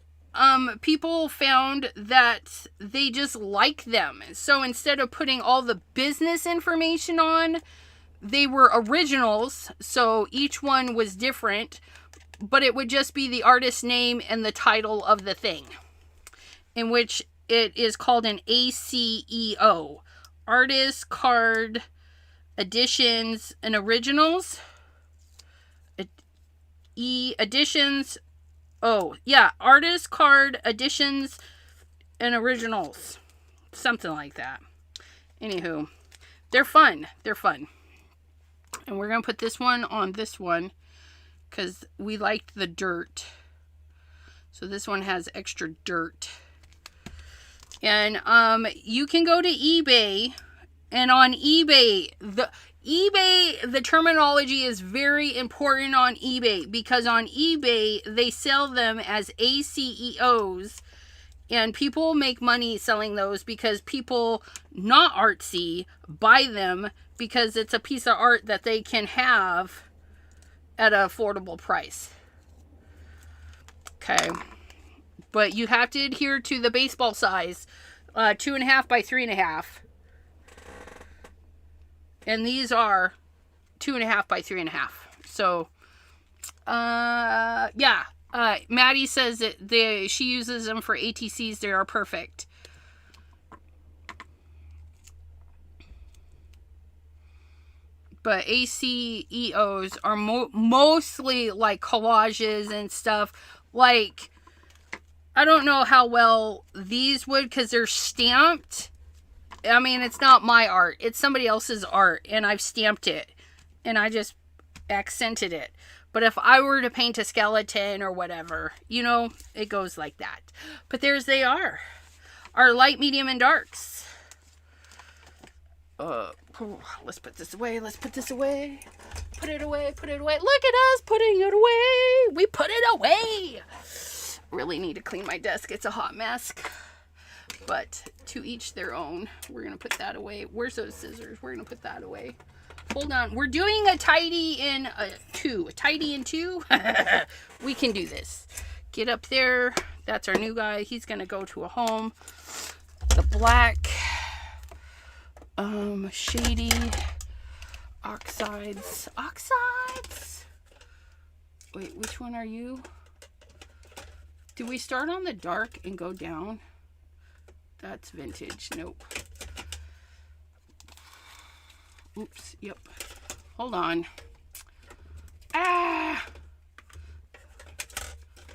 people found that they just like them. So instead of putting all the business information on, they were originals, so each one was different, but it would just be the artist's name and the title of the thing, in which it is called an ACEO, Artist Card Editions and Originals. Editions. Oh, yeah, Artist Card Editions and Originals. Something like that. Anywho, they're fun. They're fun. And we're going to put this one on this one because we liked the dirt. So this one has extra dirt. And you can go to eBay. And on eBay, the terminology is very important on eBay. Because on eBay, they sell them as ACEOs. And people make money selling those because people not artsy buy them because it's a piece of art that they can have at an affordable price. Okay. But you have to adhere to the baseball size. 2.5 by 3.5. And these are 2.5 by 3.5. So, yeah. Maddie says that she uses them for ATCs. They are perfect. But ACEOs are mostly like collages and stuff. Like, I don't know how well these would because they're stamped. I mean, it's not my art. It's somebody else's art. And I've stamped it. And I just accented it. But if I were to paint a skeleton or whatever, you know, it goes like that. But there's they are. Our light, medium, and darks. Let's put this away. Let's put this away. Put it away. Put it away. Look at us putting it away. We put it away. really need to clean my desk. It's a hot mess. But to each their own. We're going to put that away. Where's those scissors? We're going to put that away. Hold on. We're doing a tidy in two. A tidy in two? We can do this. Get up there. That's our new guy. He's going to go to a home. The black, shady, oxides. Oxides? Wait, which one are you? Do we start on the dark and go down? That's vintage. Nope. Oops. Yep. Hold on. Ah!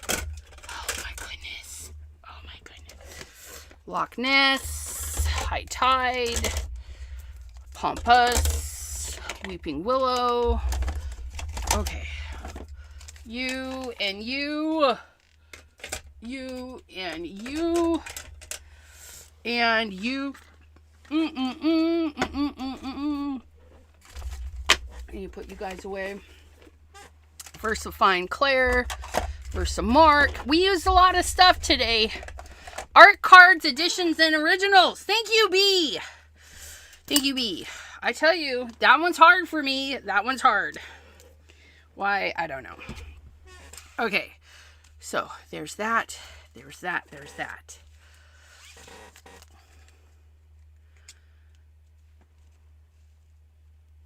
Oh my goodness. Oh my goodness. Loch Ness, High Tide, Pampas, Weeping Willow. Okay. You and you. You and you. And you. And you put you guys away. VersaFine Claire. Versa Mark. We used a lot of stuff today. Art cards, editions, and originals. Thank you, B. Thank you, B. I tell you, that one's hard for me. That one's hard. Why? I don't know. Okay. So, there's that. There's that. There's that.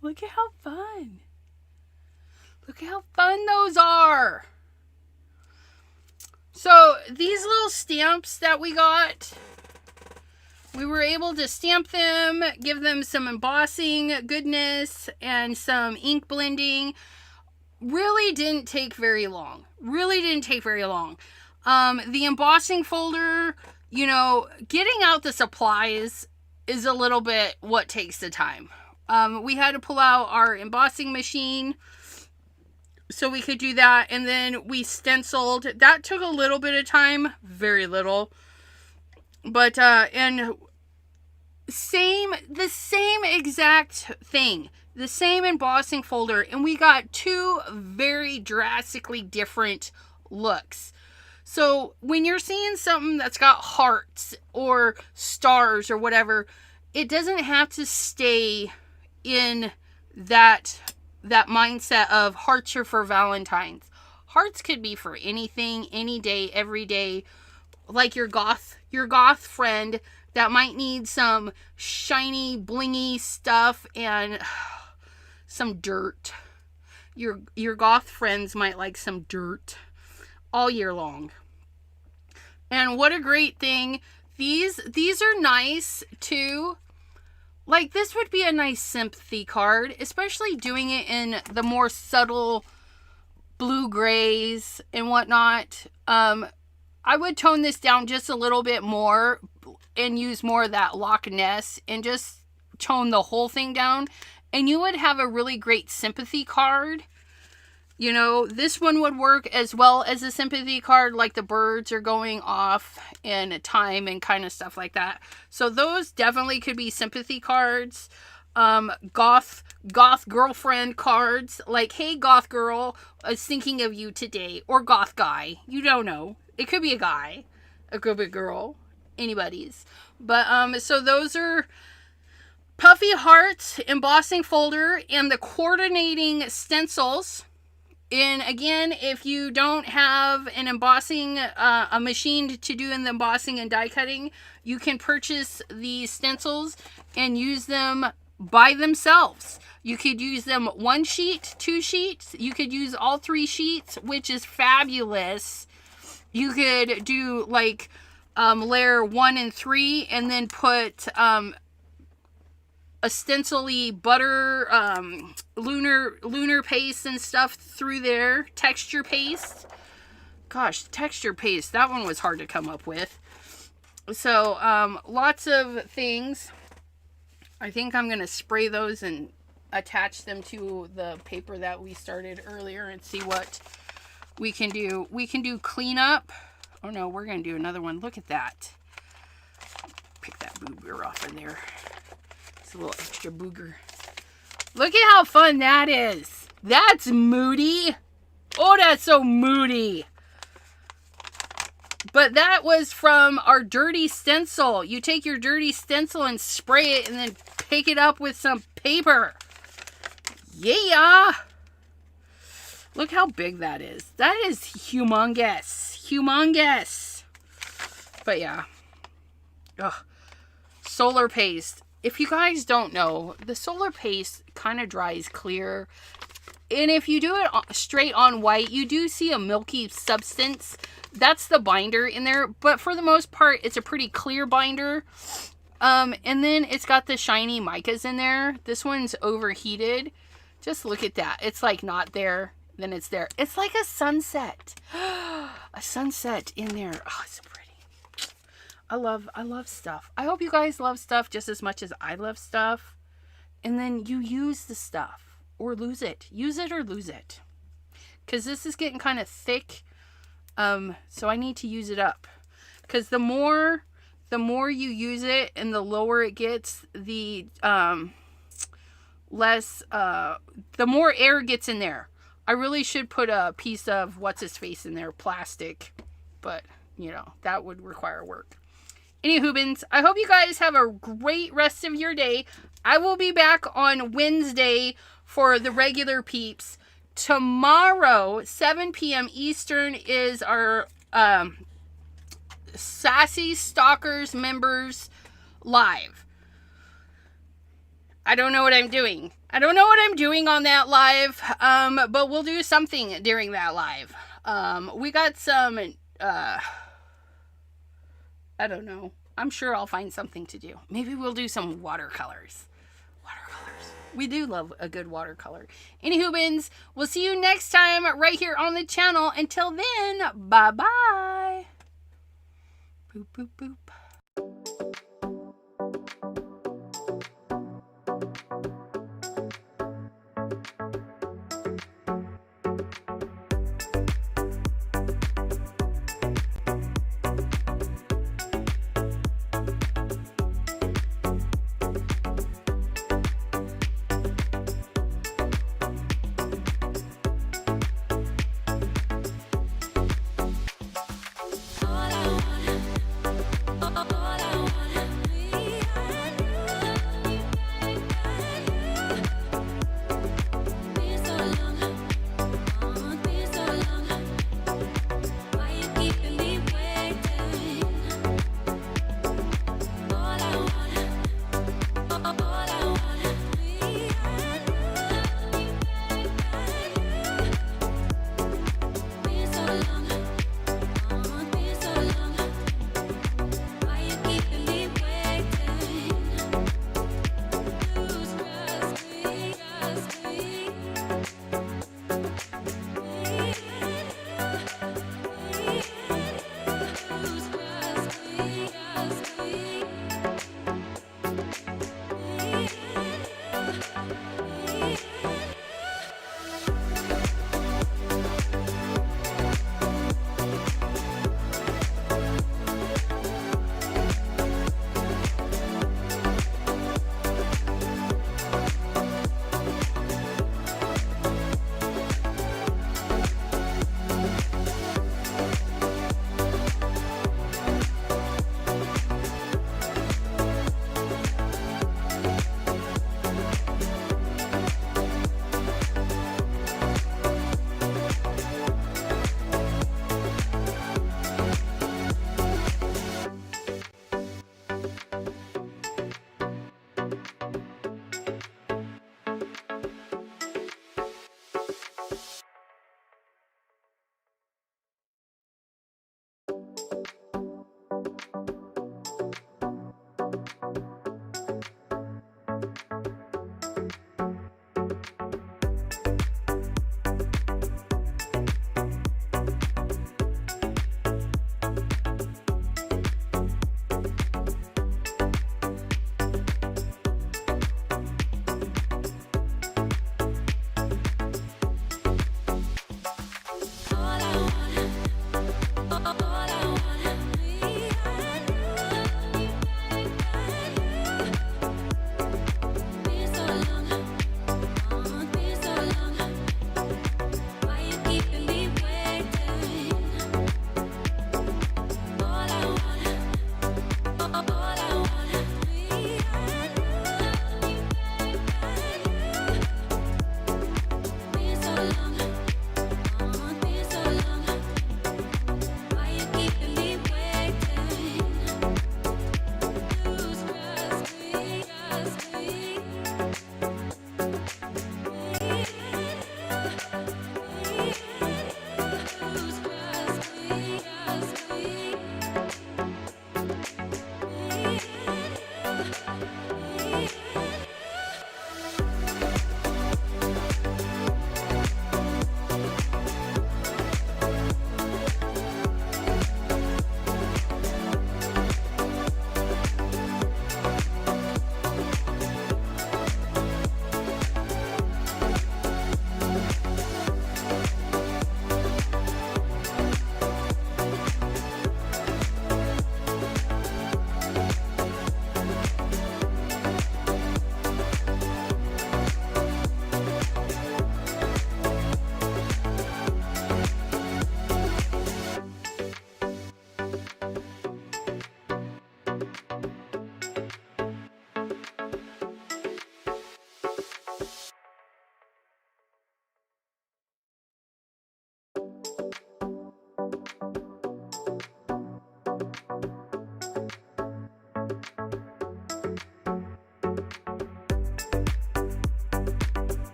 Look at how fun. Look at how fun those are. So these little stamps that we got, we were able to stamp them, give them some embossing goodness and some ink blending. Really didn't take very long. Really didn't take very long. The embossing folder, you know, getting out the supplies is a little bit what takes the time. We had to pull out our embossing machine so we could do that. And then we stenciled. That took a little bit of time. Very little. But, and the same exact thing. The same embossing folder. And we got two very drastically different looks. So when you're seeing something that's got hearts or stars or whatever, it doesn't have to stay in that mindset of hearts are for Valentine's. Hearts could be for anything, any day, every day. Like your goth friend that might need some shiny, blingy stuff and some dirt. Your goth friends might like some dirt all year long. And what a great thing. These are nice too. Like, this would be a nice sympathy card, especially doing it in the more subtle blue grays and whatnot. I would tone this down just a little bit more and use more of that Loch Ness and just tone the whole thing down. And you would have a really great sympathy card. You know, this one would work as well as a sympathy card, like the birds are going off in time and kind of stuff like that. So those definitely could be sympathy cards. Goth girlfriend cards, like, hey, goth girl, I was thinking of you today. Or goth guy. You don't know. It could be a guy. It could be a girl. Anybody's. But, so those are Puffy Hearts embossing folder and the coordinating stencils. And again, if you don't have an embossing, a machine to do in the embossing and die cutting, you can purchase the stencils and use them by themselves. You could use them 1 sheet, 2 sheets. You could use all 3 sheets, which is fabulous. You could do like layer 1 and 3 and then put a stencil-y butter, lunar paste and stuff through there. Texture paste. Gosh, texture paste. That one was hard to come up with. So, lots of things. I think I'm going to spray those and attach them to the paper that we started earlier and see what we can do. We can do cleanup. Oh no, we're going to do another one. Look at that. Pick that booger off in there. A little extra booger. Look at how fun that is. That's moody. Oh, that's so moody. But that was from our dirty stencil. You take your dirty stencil and spray it and then pick it up with some paper. Yeah. Look how big that is. That is humongous. Humongous. But yeah. Ugh. Solar paste. If you guys don't know, the solar paste kind of dries clear. And if you do it straight on white, you do see a milky substance. That's the binder in there. But for the most part, it's a pretty clear binder. And then it's got the shiny micas in there. This one's overheated. Just look at that. It's like not there. Then it's there. It's like a sunset. A sunset in there. Oh, it's so pretty. I love stuff. I hope you guys love stuff just as much as I love stuff. And then you use the stuff or lose it. Use it or lose it. Because this is getting kind of thick. So I need to use it up. Because the more you use it and the lower it gets, the less, the more air gets in there. I really should put a piece of what's-his-face in there, plastic. But, you know, that would require work. Anywho, I hope you guys have a great rest of your day. I will be back on Wednesday for the regular peeps. Tomorrow, 7 p.m. Eastern, is our Sassy Stalkers members live. I don't know what I'm doing. I don't know what I'm doing on that live, but we'll do something during that live. We got some, I don't know. I'm sure I'll find something to do. Maybe we'll do some watercolors. We do love a good watercolor. Anywho, we'll see you next time right here on the channel. Until then, bye-bye. Boop, boop, boop.